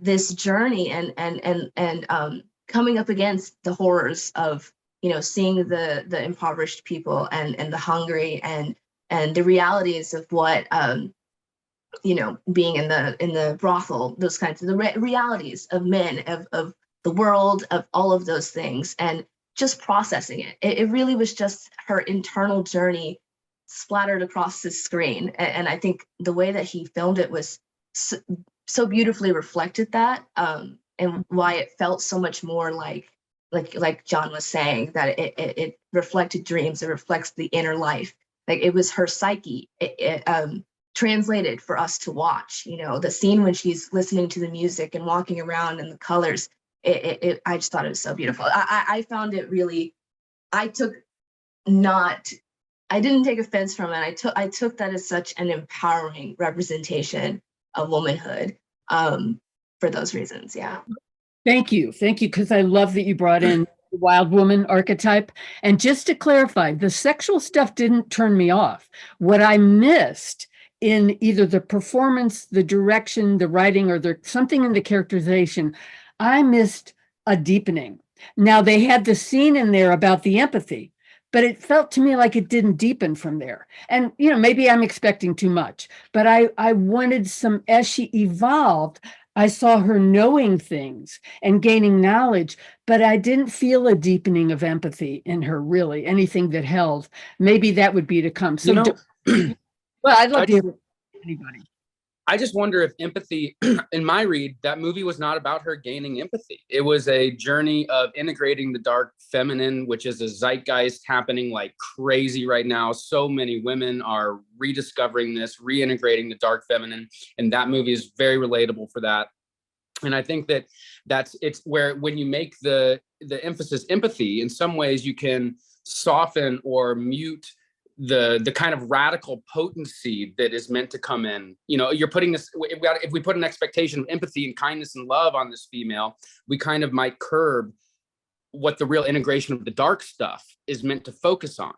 this journey and coming up against the horrors of, you know, seeing the impoverished people and the hungry and the realities of what you know, being in the brothel, those kinds of the realities of men, of the world, of all of those things, and just processing it. It really was just her internal journey splattered across the screen. And I think the way that he filmed it was so beautifully reflected that, and why it felt so much more like John was saying, that it reflected dreams, it reflects the inner life. Like, it was her psyche. Translated for us to watch, you know, the scene when she's listening to the music and walking around and the colors. I just thought it was so beautiful. I found it really, I didn't take offense from it. I took that as such an empowering representation of womanhood, for those reasons. Yeah. Thank you, because I love that you brought in the wild woman archetype. And just to clarify, the sexual stuff didn't turn me off. What I missed in either the performance, the direction, the writing, or something in the characterization, I missed a deepening. Now, they had the scene in there about the empathy, but it felt to me like it didn't deepen from there. And, you know, maybe I'm expecting too much, but I wanted some, as she evolved, I saw her knowing things and gaining knowledge, but I didn't feel a deepening of empathy in her, really, anything that held. Maybe that would be to come. So, well, I'd love to hear anybody. I just wonder if empathy, in my read, that movie was not about her gaining empathy. It was a journey of integrating the dark feminine, which is a zeitgeist happening like crazy right now. So many women are rediscovering this, reintegrating the dark feminine, and that movie is very relatable for that. And I think it's where, when you make the emphasis empathy, in some ways you can soften or mute the kind of radical potency that is meant to come in. You know, you're putting this, if we put an expectation of empathy and kindness and love on this female, we kind of might curb what the real integration of the dark stuff is meant to focus on.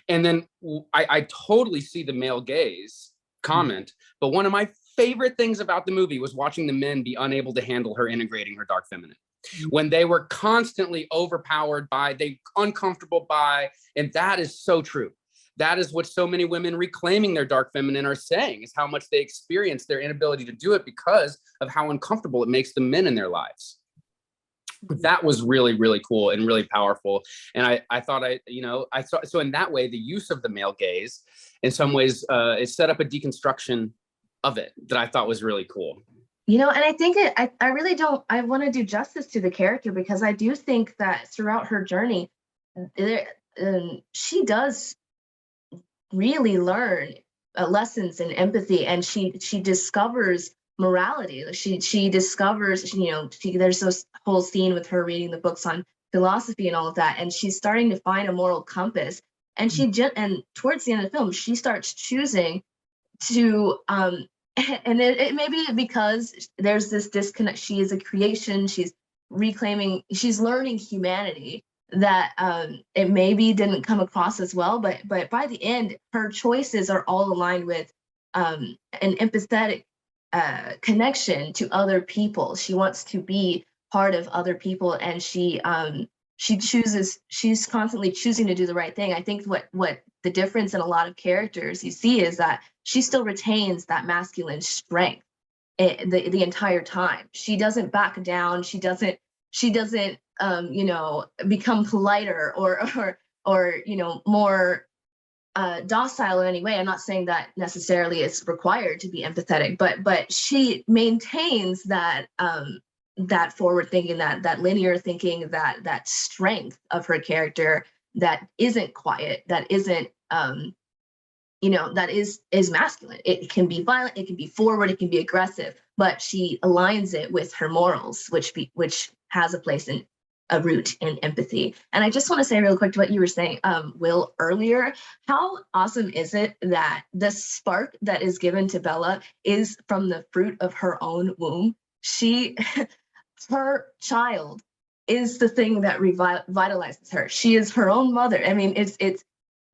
And then I totally see the male gaze comment, but one of my favorite things about the movie was watching the men be unable to handle her integrating her dark feminine. when they were constantly overpowered by, uncomfortable by, and that is so true. That is what so many women reclaiming their dark feminine are saying, is how much they experience their inability to do it because of how uncomfortable it makes the men in their lives. That was really, really cool and really powerful. And I thought I saw, so in that way, the use of the male gaze in some ways it set up a deconstruction of it that I thought was really cool. And I think I really don't, I want to do justice to the character, because I do think that throughout her journey, she does really learn lessons in empathy, and she discovers morality. She discovers, there's this whole scene with her reading the books on philosophy and all of that, and she's starting to find a moral compass. And and towards the end of the film, she starts choosing to, and it may be because there's this disconnect. She is a creation. She's reclaiming, she's learning humanity that it maybe didn't come across as well, but by the end, her choices are all aligned with an empathetic connection to other people. She wants to be part of other people, and she's constantly choosing to do the right thing. I think what the difference in a lot of characters you see is that she still retains that masculine strength the entire time. She doesn't back down. She doesn't become politer or more docile in any way. I'm not saying that necessarily it's required to be empathetic, but she maintains that that forward thinking, that linear thinking, that strength of her character that isn't quiet, that isn't that is masculine. It can be violent, it can be forward, it can be aggressive, but she aligns it with her morals, which has a place in a root in empathy. And I just want to say real quick to what you were saying, Will, earlier, how awesome is it that the spark that is given to Bella is from the fruit of her own womb? Her child is the thing that revitalizes her. She is her own mother. I mean, it's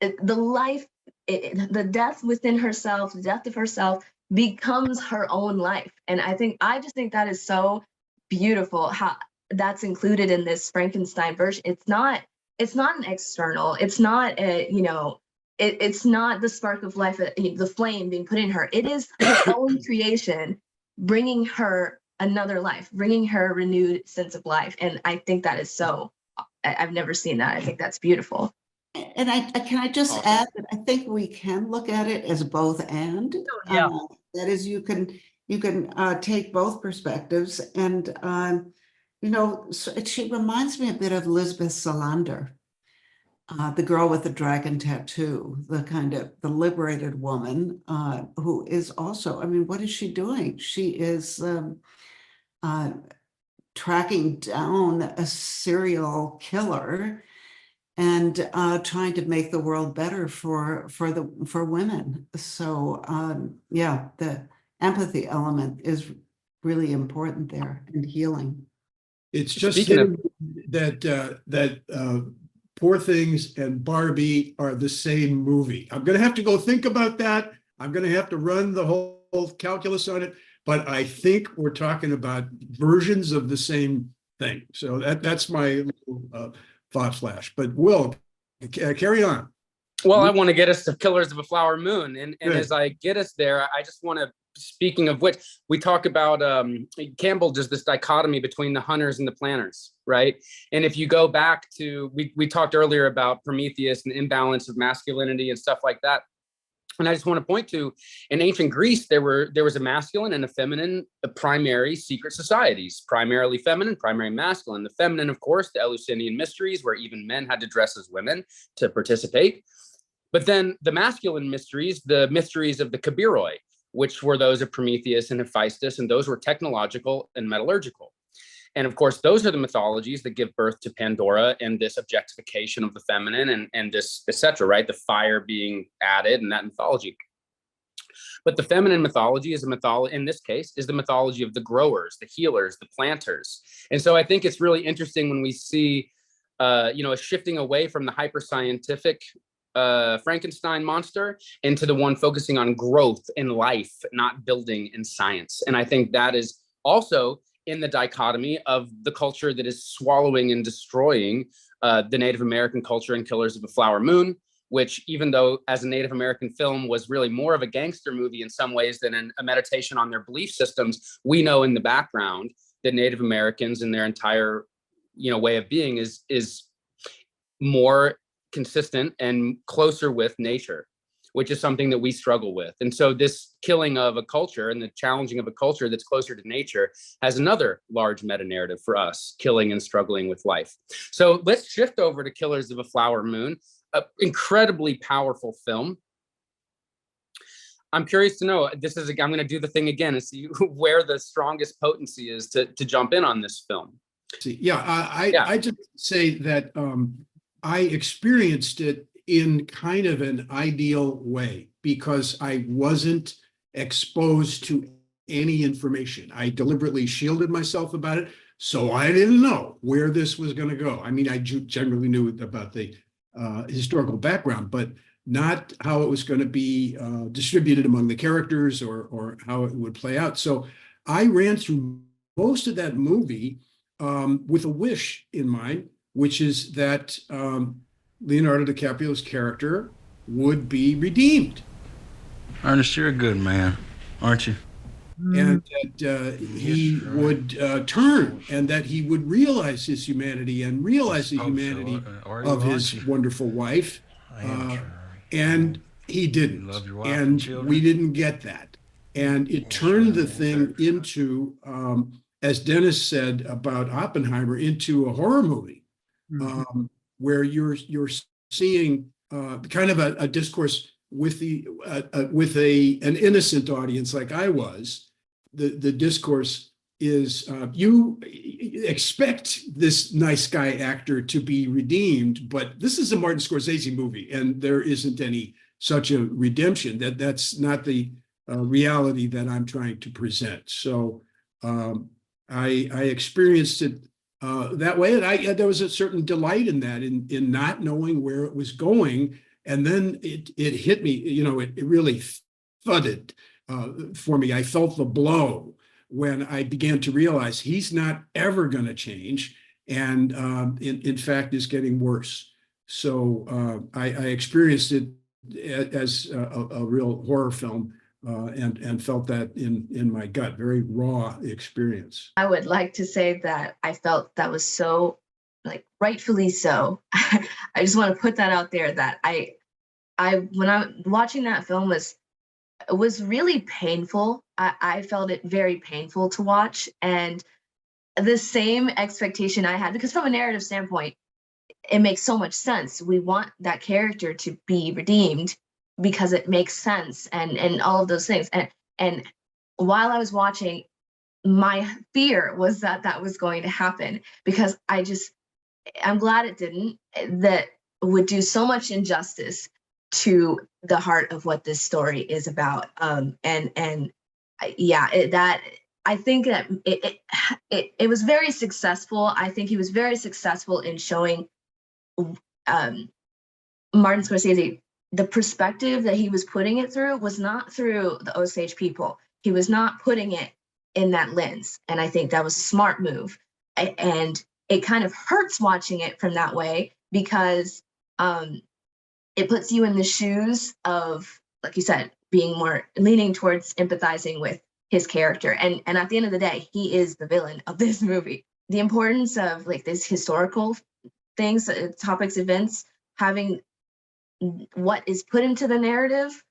the life, the death within herself, the death of herself becomes her own life. And I just think that is so beautiful how that's included in this Frankenstein version. It's not an external, it's not it's not the spark of life, the flame being put in her. It is her own creation bringing her another life, bringing her a renewed sense of life. And I think that is so, I've never seen that. I think that's beautiful. And can I just add that I think we can look at it as both and. Yeah. That is, you can take both perspectives, and she reminds me a bit of Lisbeth Salander, the girl with the dragon tattoo, the liberated woman who is also, I mean, what is she doing? She is tracking down a serial killer and trying to make the world better for women. So the empathy element is really important there, and healing. It's just that Poor Things and Barbie are the same movie. I'm going to have to go think about that. I'm going to have to run the whole calculus on it. But I think we're talking about versions of the same thing. So that's my little thought flash. But Will, carry on. Well, I want to get us to Killers of a Flower Moon. And as I get us there, I just want to, speaking of which, we talk about Campbell, just this dichotomy between the hunters and the planners, right? And if you go back to, we talked earlier about Prometheus and imbalance of masculinity and stuff like that. And I just want to point to, in ancient Greece, there was a masculine and a feminine primary secret societies, primarily feminine, primary masculine. The feminine, of course, the Eleusinian mysteries, where even men had to dress as women to participate. But then the masculine mysteries, the mysteries of the Kabiroi, which were those of Prometheus and Hephaestus, and those were technological and metallurgical. And of course, those are the mythologies that give birth to Pandora and this objectification of the feminine and this, etc., right? The fire being added in that mythology. But the feminine mythology is a mythology, in this case, is the mythology of the growers, the healers, the planters. And so I think it's really interesting when we see, a shifting away from the hyper-scientific Frankenstein monster into the one focusing on growth in life, not building in science. And I think that is also in the dichotomy of the culture that is swallowing and destroying the Native American culture in Killers of a Flower Moon, which, even though as a Native American film was really more of a gangster movie in some ways than a meditation on their belief systems, we know in the background that Native Americans and their entire, way of being is more consistent and closer with nature, which is something that we struggle with. And so this killing of a culture and the challenging of a culture that's closer to nature has another large meta narrative for us, killing and struggling with life. So let's shift over to Killers of a Flower Moon, an incredibly powerful film. I'm curious to know, I'm going to do the thing again and see where the strongest potency is to jump in on this film. I just say that I experienced it in kind of an ideal way because I wasn't exposed to any information. I deliberately shielded myself about it, so I didn't know where this was going to go. I mean, I generally knew about the historical background, but not how it was going to be distributed among the characters or how it would play out. So I ran through most of that movie with a wish in mind, which is that Leonardo DiCaprio's character would be redeemed. Ernest, you're a good man, aren't you? And that he would turn, and that he would realize his humanity and realize the humanity of his wonderful wife. And he didn't. And we didn't get that. And it turned the thing into, as Dennis said about Oppenheimer, into a horror movie. Where you're seeing kind of a discourse with an innocent audience like I was. The discourse is you expect this nice guy actor to be redeemed, but this is a Martin Scorsese movie, and there isn't any such a redemption. That's not the reality that I'm trying to present. So I experienced it that way, and there was a certain delight in that, in not knowing where it was going, and then it hit me. It really thudded for me. I felt the blow when I began to realize he's not ever going to change, and in fact is getting worse. So I experienced it as a real horror film. And felt that in my gut, very raw experience. I would like to say that I felt that was so, rightfully so. I just want to put that out there, that I when I'm watching that film was really painful. I felt it very painful to watch, and the same expectation I had, because from a narrative standpoint, it makes so much sense. We want that character to be redeemed, because it makes sense and all of those things. And while I was watching, my fear was that was going to happen, because I'm glad it didn't. That would do so much injustice to the heart of what this story is about. I think that it was very successful. I think he was very successful in showing Martin Scorsese, the perspective that he was putting it through was not through the Osage people. He was not putting it in that lens. And I think that was a smart move. And it kind of hurts watching it from that way, because it puts you in the shoes of, like you said, leaning towards empathizing with his character. And at the end of the day, he is the villain of this movie. The importance of this historical things, topics, events, having what is put into the narrative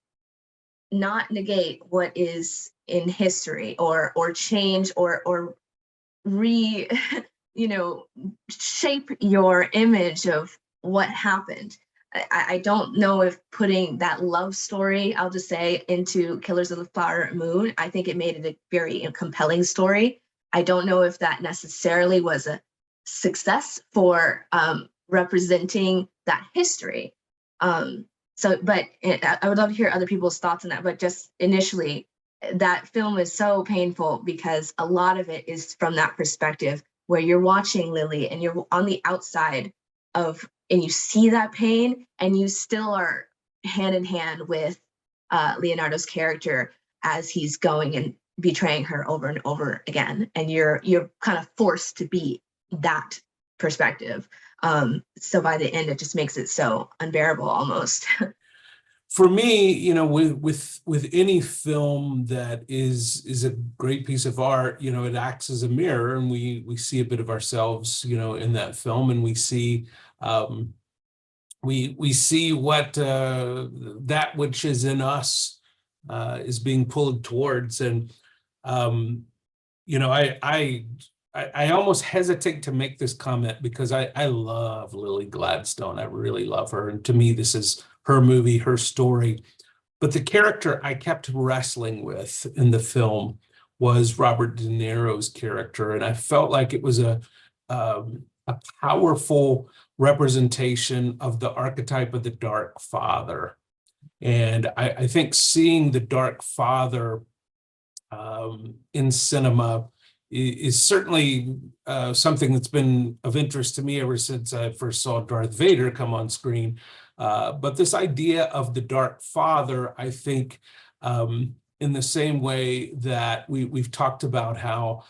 not negate what is in history, or change or shape your image of what happened. I don't know if putting that love story, I'll just say, into Killers of the Flower Moon, I think it made it a very compelling story. I don't know if that necessarily was a success for representing that history. But I would love to hear other people's thoughts on that. But just initially, that film is so painful because a lot of it is from that perspective where you're watching Lily and you're on the outside of, and you see that pain, and you still are hand in hand with Leonardo's character as he's going betraying her over and over again, and you're kind of forced to be that perspective. So by the end, it just makes it so unbearable almost. For me, you know, with any film that is a great piece of art, you know, it acts as a mirror, and we see a bit of ourselves, you know, in that film, and we see we see what that which is in us is being pulled towards. And you know, I almost hesitate to make this comment because I love Lily Gladstone. I really love her, and to me, this is her movie, her story. But the character I kept wrestling with in the film was Robert De Niro's character, and I felt like it was a powerful representation of the archetype of the dark father. And I think seeing the dark father in cinema is certainly something that's been of interest to me ever since I first saw Darth Vader come on screen. But this idea of the dark father, I think, in the same way that we've talked about how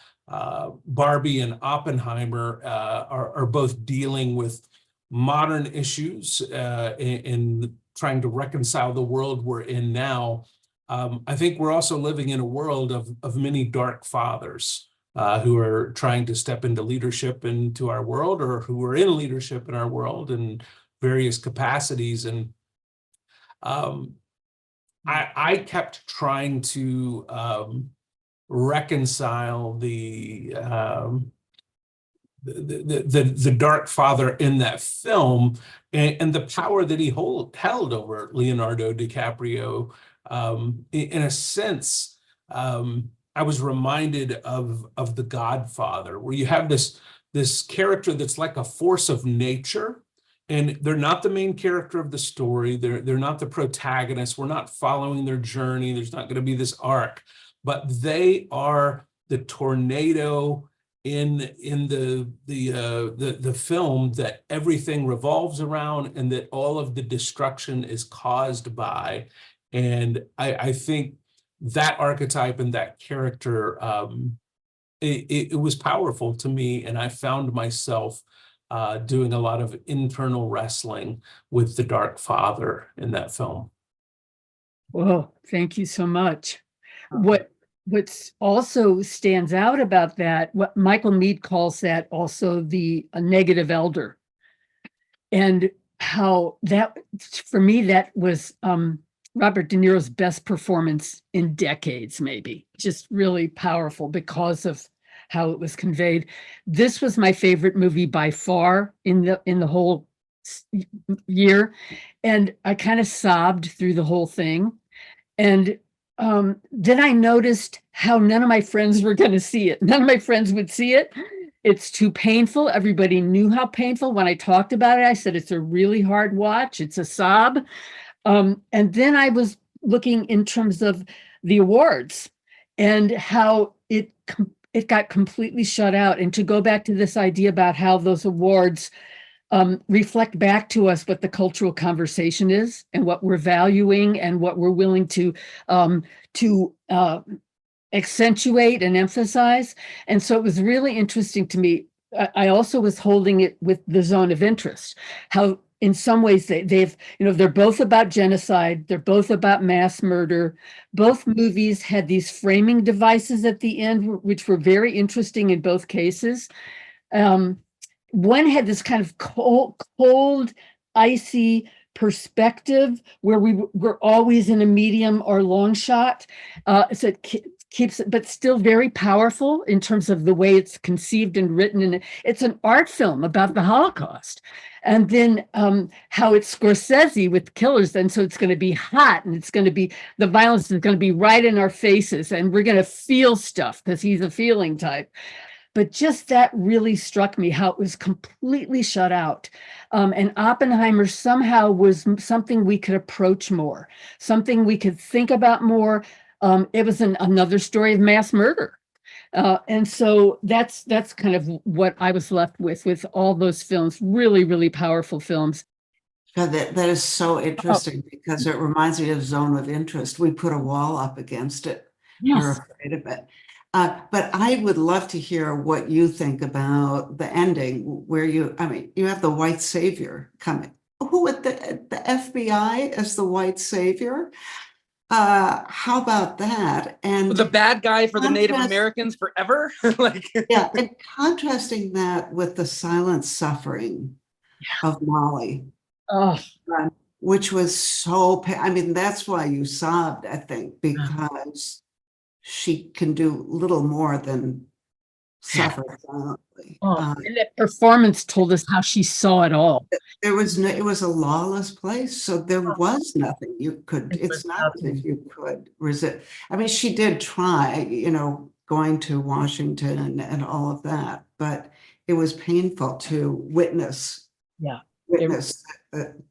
Barbie and Oppenheimer are both dealing with modern issues in trying to reconcile the world we're in now. I think we're also living in a world of many dark fathers who are trying to step into leadership into our world, or who are in leadership in our world in various capacities. And I kept trying to reconcile the dark father in that film and the power that he held over Leonardo DiCaprio. In a sense, I was reminded of The Godfather, where you have this character that's like a force of nature, and they're not the main character of the story. They're not the protagonist. We're not following their journey. There's not going to be this arc, but they are the tornado in the film that everything revolves around, and that all of the destruction is caused by. And I think that archetype and that character, it was powerful to me, and I found myself doing a lot of internal wrestling with the dark father in that film. Well, thank you so much. What's also stands out about that, what Michael Mead calls that also the negative elder, and how that, for me, that was Robert De Niro's best performance in decades, maybe. Just really powerful because of how it was conveyed. This was my favorite movie by far in the whole year, and I kind of sobbed through the whole thing. And then I noticed how none of my friends were going to see it. None of my friends would see it. It's too painful. Everybody knew how painful. When I talked about it, I said, it's a really hard watch. It's a sob. And then I was looking in terms of the awards and how it got completely shut out. And to go back to this idea about how those awards reflect back to us what the cultural conversation is and what we're valuing and what we're willing to accentuate and emphasize. And so it was really interesting to me. I also was holding it with the zone of interest, how in some ways they've, they're both about genocide. They're both about mass murder. Both movies had these framing devices at the end, which were very interesting in both cases. One had this kind of cold, icy perspective where we were always in a medium or long shot. So it keeps it, but still very powerful in terms of the way it's conceived and written. And it's an art film about the Holocaust. And then how it's Scorsese with killers. And so it's going to be hot, and it's going to be, the violence is going to be right in our faces, and we're going to feel stuff because he's a feeling type. But just that really struck me, how it was completely shut out. And Oppenheimer somehow was something we could approach more, something we could think about more. It was another story of mass murder. And so that's kind of what I was left with all those films, really, really powerful films. That is so interesting because it reminds me of Zone of Interest. We put a wall up against it You're afraid of it. But I would love to hear what you think about the ending where you have the white savior coming. Who at the FBI as the white savior? How about that? And The bad guy for the Native contrast- Americans forever? Like, yeah, and contrasting that with the silent suffering of Molly, Oh, which was so, that's why you sobbed, I think, because she can do little more than suffer silently. and that performance told us how she saw it all. There was no, it was a lawless place, so there was nothing you could, It it's was not as if nothing. you could resist. She did try, going to Washington and all of that, but it was painful to witness Yeah.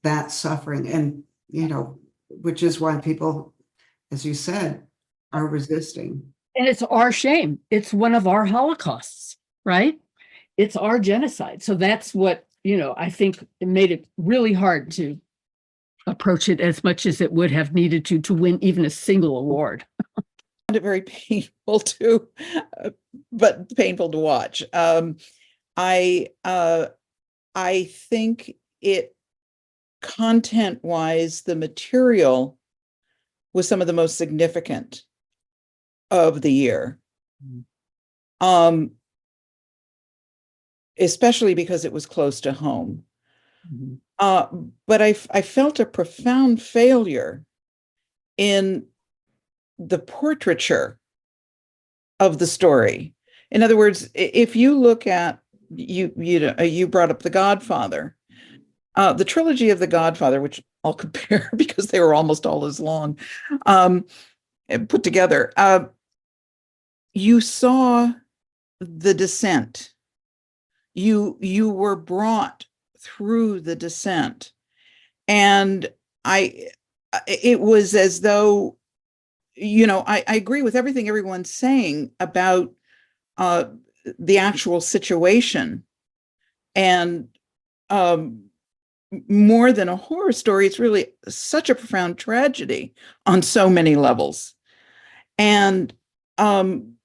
that suffering, and which is why people, as you said, are resisting. And it's our shame. It's one of our Holocausts, right? It's our genocide. So that's what, I think it made it really hard to approach it as much as it would have needed to win even a single award. I found it very painful too, but painful to watch. I think it, content-wise, the material was some of the most significant of the year. Especially because it was close to home. But I felt a profound failure in the portraiture of the story. In other words, if you look at, you brought up The Godfather, the trilogy of The Godfather, which I'll compare because they were almost all as long, put together. You saw the descent. You were brought through the descent, and it was as though, I agree with everything everyone's saying about the actual situation, and more than a horror story, it's really such a profound tragedy on so many levels. And in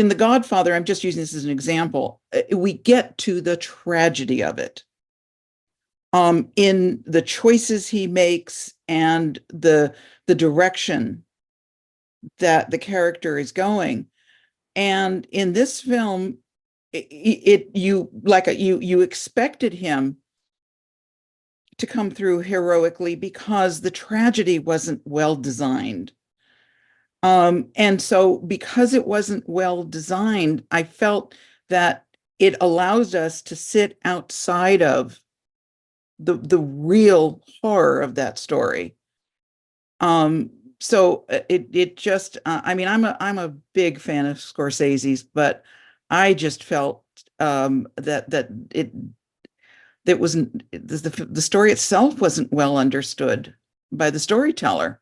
The Godfather, I'm just using this as an example, we get to the tragedy of it in the choices he makes and the direction that the character is going. And in this film, you expected him to come through heroically because the tragedy wasn't well designed. And so because it wasn't well designed, I felt that it allows us to sit outside of the real horror of that story. So it just, I'm a big fan of Scorsese's, but I just felt that the story itself wasn't well understood by the storyteller,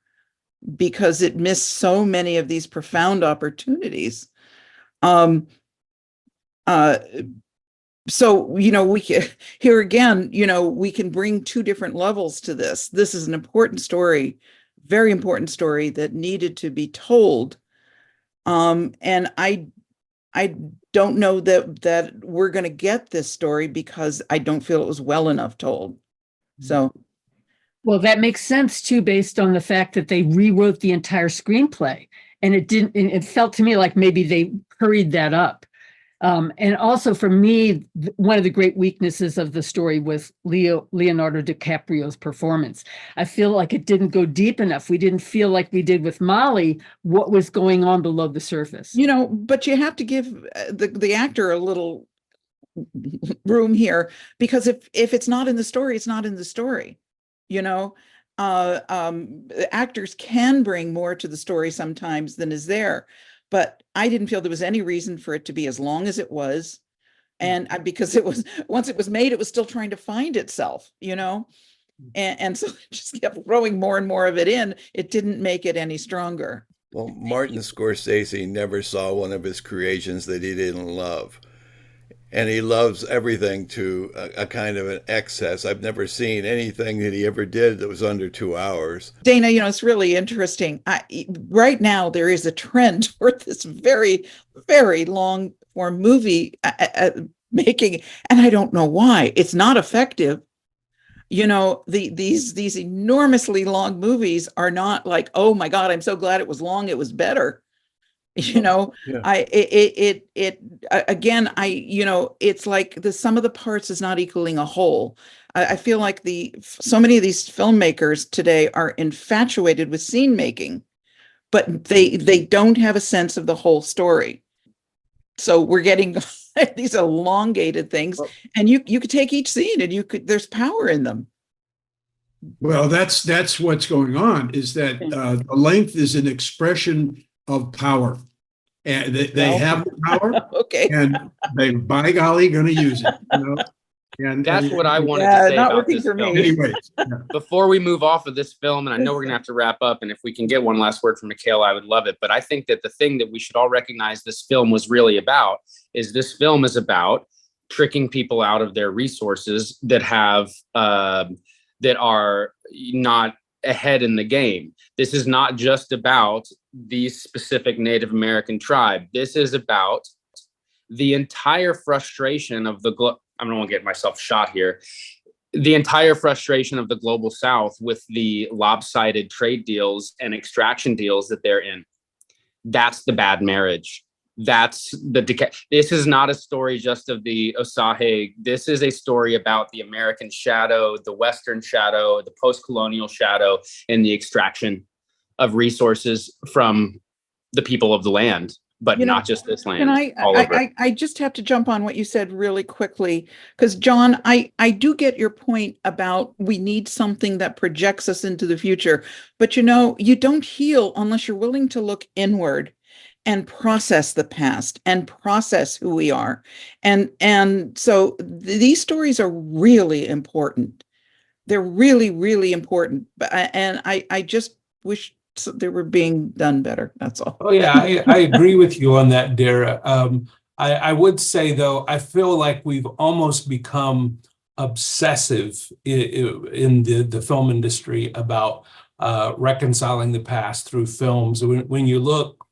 because it missed so many of these profound opportunities. So, we can, here again, we can bring two different levels to this. This is an important story, very important story that needed to be told. And I don't know that we're going to get this story because I don't feel it was well enough told. So. Well, that makes sense too, based on the fact that they rewrote the entire screenplay, and it felt to me like maybe they hurried that up. And also for me, one of the great weaknesses of the story was Leonardo DiCaprio's performance. I feel like it didn't go deep enough. We didn't feel like we did with Molly what was going on below the surface. But you have to give the actor a little room here, because if it's not in the story, it's not in the story. Actors can bring more to the story sometimes than is there, but I didn't feel there was any reason for it to be as long as it was. And because once it was made, it was still trying to find itself, and so it just kept throwing more and more of it in. It didn't make it any stronger. Well, Martin Scorsese never saw one of his creations that he didn't love. and he loves everything to a kind of an excess. I've never seen anything that he ever did that was under 2 hours. Dana, it's really interesting. Right now, there is a trend for this very, very long form movie making, and I don't know why. It's not effective. These enormously long movies are not like, oh my God, I'm so glad it was long, it was better. Yeah. It's like the sum of the parts is not equaling a whole. I feel like so many of these filmmakers today are infatuated with scene making, but they don't have a sense of the whole story. So we're getting these elongated things, and you could take each scene and there's power in them. Well, that's what's going on, is that the length is an expression of power. And they have the power, okay, and they, by golly, going to use it. And that's what I wanted to say not about working this for film. me. Anyways, Before we move off of this film, and I know we're going to have to wrap up, and if we can get one last word from Michaela, I would love it. But I think that the thing that we should all recognize this film was really about is this film is about tricking people out of their resources that have that are not ahead in the game. This is not just about the specific Native American tribe. This is about the entire frustration of I don't want to get myself shot here. The entire frustration of the global South with the lopsided trade deals and extraction deals that they're in. That's the bad marriage. That's the decay. This is not a story just of the Osage. This is a story about the American shadow, the Western shadow, the post-colonial shadow, and the extraction of resources from the people of the land, but not just this land. And I just have to jump on what you said really quickly, because John, I do get your point about we need something that projects us into the future, but you don't heal unless you're willing to look inward and process the past and process who we are. And so these stories are really important. They're really, really important. And I just wish they were being done better. That's all. Oh yeah, I agree with you on that, Dara. I would say though, I feel like we've almost become obsessive in the film industry about reconciling the past through films. When you look,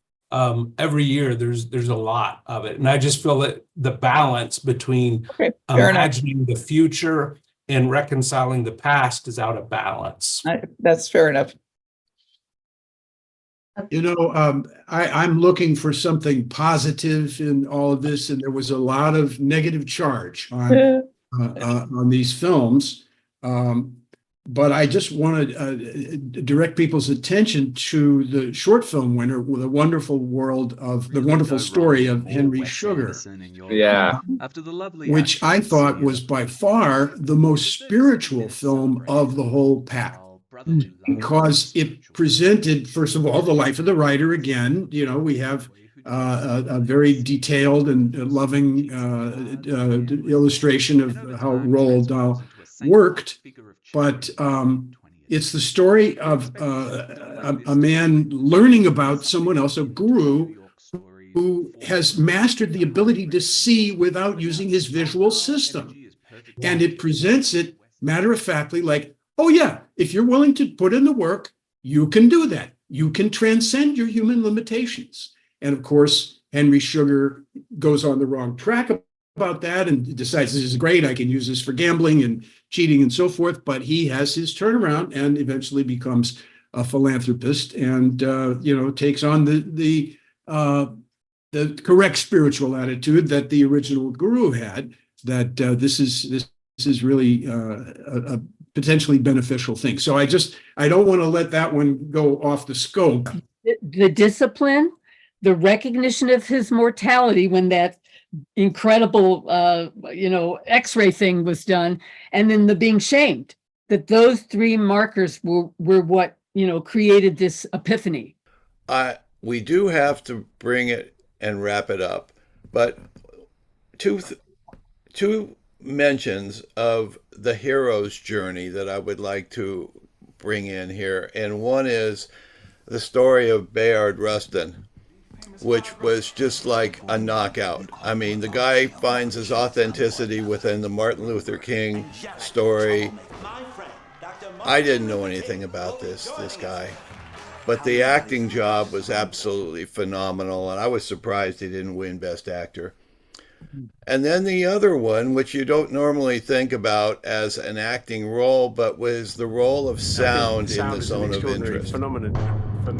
every year there's a lot of it, and I just feel that the balance between imagining the future and reconciling the past is out of balance. That's fair enough. I'm looking for something positive in all of this, and there was a lot of negative charge on these films. But I just want to direct people's attention to the short film winner, with the wonderful story of Henry Sugar. Yeah. Which I thought was by far the most spiritual film of the whole pack. Because it presented, first of all, the life of the writer again. We have a very detailed and loving illustration of how Roald Dahl worked. But it's the story of a man learning about someone else, a guru, who has mastered the ability to see without using his visual system. And it presents it matter-of-factly like, oh yeah, if you're willing to put in the work, you can do that. You can transcend your human limitations. And of course, Henry Sugar goes on the wrong track about that and decides this is great, I can use this for gambling and cheating and so forth. But he has his turnaround and eventually becomes a philanthropist and takes on the correct spiritual attitude that the original guru had, that this is really a potentially beneficial thing. So I don't want to let that one go off the scope. The discipline, the recognition of his mortality when that incredible X-ray thing was done, and then the being shamed, that those three markers were what created this epiphany. We do have to bring it and wrap it up, but two mentions of the hero's journey that I would like to bring in here, and one is the story of Bayard Rustin. which was just like a knockout. I mean, the guy finds his authenticity within the Martin Luther King story. I didn't know anything about this guy, but the acting job was absolutely phenomenal, and I was surprised he didn't win Best Actor. And then the other one, which you don't normally think about as an acting role, but was the role of sound in the Zone of Interest.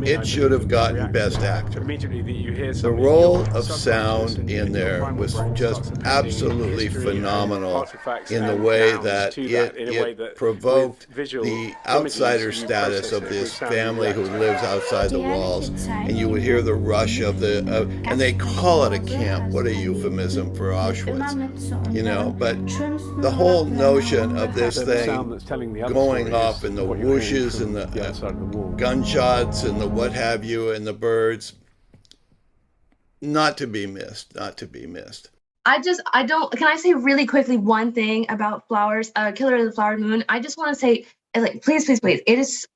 It should have gotten Best Actor. The role of sound in there was just absolutely phenomenal in the way that it provoked the outsider status of this family who lives outside the walls. And you would hear the rush of and they call it a camp. What a euphemism for Auschwitz, you know, but the whole notion of this thing going off and the whooshes and the gunshots and the what have you and the birds, not to be missed, not to be missed. Can I say really quickly one thing about Flowers, Killer of the Flower Moon? I just want to say, like, please,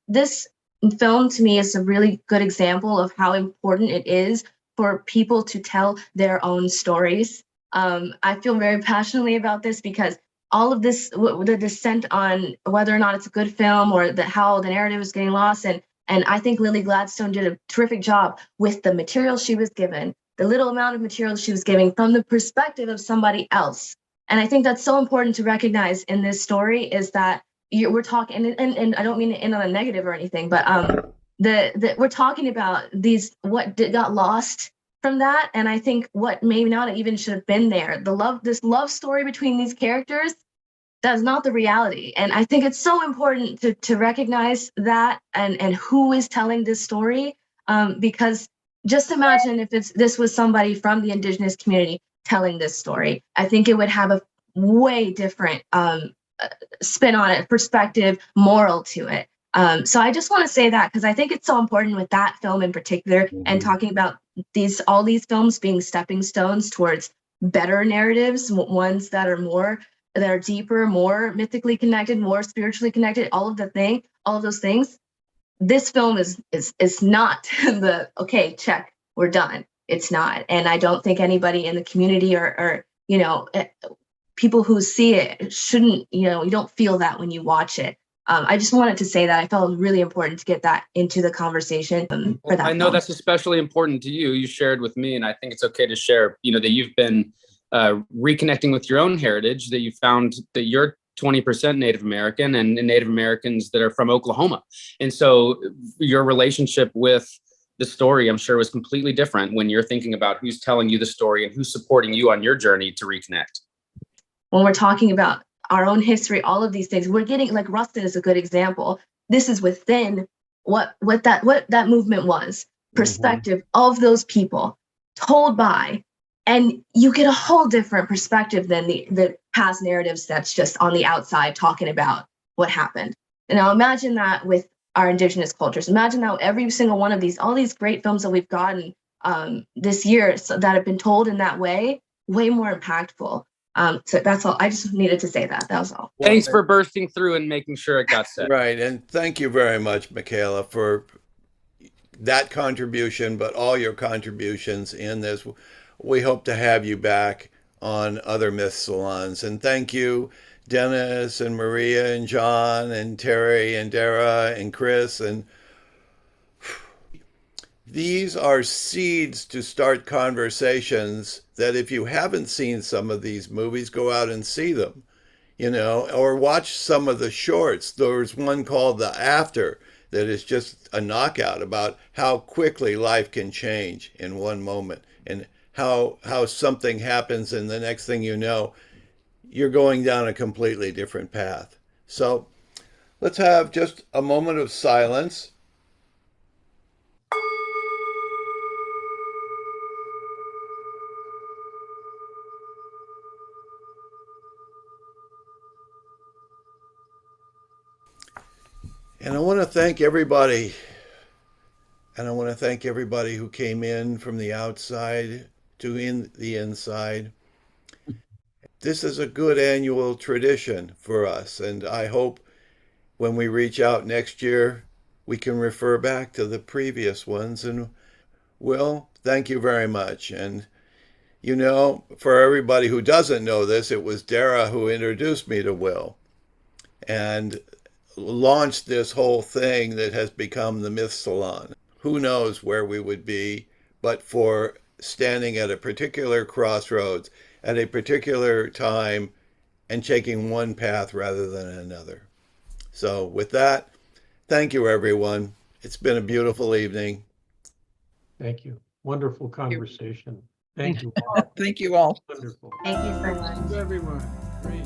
this film to me is a really good example of how important it is for people to tell their own stories. I feel very passionately about this because all of this, the dissent on whether or not it's a good film or how the narrative is getting lost. And I think Lily Gladstone did a terrific job with the material she was given, the little amount of material she was giving from the perspective of somebody else. And I think that's so important to recognize in this story is that we're talking, and I don't mean to end on a negative or anything, but we're talking about what got lost from that. And I think what maybe not even should have been there, this love story between these characters, that's not the reality. And I think it's so important to recognize that and who is telling this story, because just imagine if this was somebody from the Indigenous community telling this story. I think it would have a way different spin on it, perspective, moral to it. So I just want to say that because I think it's so important with that film in particular, and talking about all these films being stepping stones towards better narratives, ones that are deeper, more mythically connected, more spiritually connected, all of those things. This film is not the okay, check, we're done. It's not. And I don't think anybody in the community or people who see it shouldn't, you don't feel that when you watch it. I just wanted to say that I felt it was really important to get that into the conversation for that. I know that's especially important to you. You shared with me, and I think it's okay to share, that you've been reconnecting with your own heritage, that you found that you're 20% Native American and Native Americans that are from Oklahoma. And so your relationship with the story, I'm sure, was completely different when you're thinking about who's telling you the story and who's supporting you on your journey to reconnect. When we're talking about our own history, all of these things, we're getting, like Rustin is a good example. This is within what that movement was, perspective of those people told by, and you get a whole different perspective than the past narratives that's just on the outside talking about what happened. And now imagine that with our Indigenous cultures. Imagine now every single one of all these great films that we've gotten this year that have been told in that way more impactful. So that's all. I just needed to say that. That was all. Thanks for bursting through and making sure it got said. Right. And thank you very much, Michaela, for that contribution, but all your contributions in this. We hope to have you back on other Myth Salons. And thank you, Dennis and Maria and John and Terry and Dara and Chris. And these are seeds to start conversations that if you haven't seen some of these movies, go out and see them, or watch some of the shorts. There's one called The After that is just a knockout about how quickly life can change in one moment and how something happens and the next thing you know, you're going down a completely different path. So let's have just a moment of silence. And I want to thank everybody. And I want to thank everybody who came in from the outside to the inside. This is a good annual tradition for us. And I hope when we reach out next year, we can refer back to the previous ones and Will, thank you very much. And you know, for everybody who doesn't know this, it was Dara who introduced me to Will and launched this whole thing that has become the Myth Salon. Who knows where we would be but for standing at a particular crossroads at a particular time and taking one path rather than another. So, with that, thank you, everyone. It's been a beautiful evening. Thank you. Wonderful conversation. Thank you all. Thank you all. Wonderful. Thank you so much. Thank you, everyone. Great.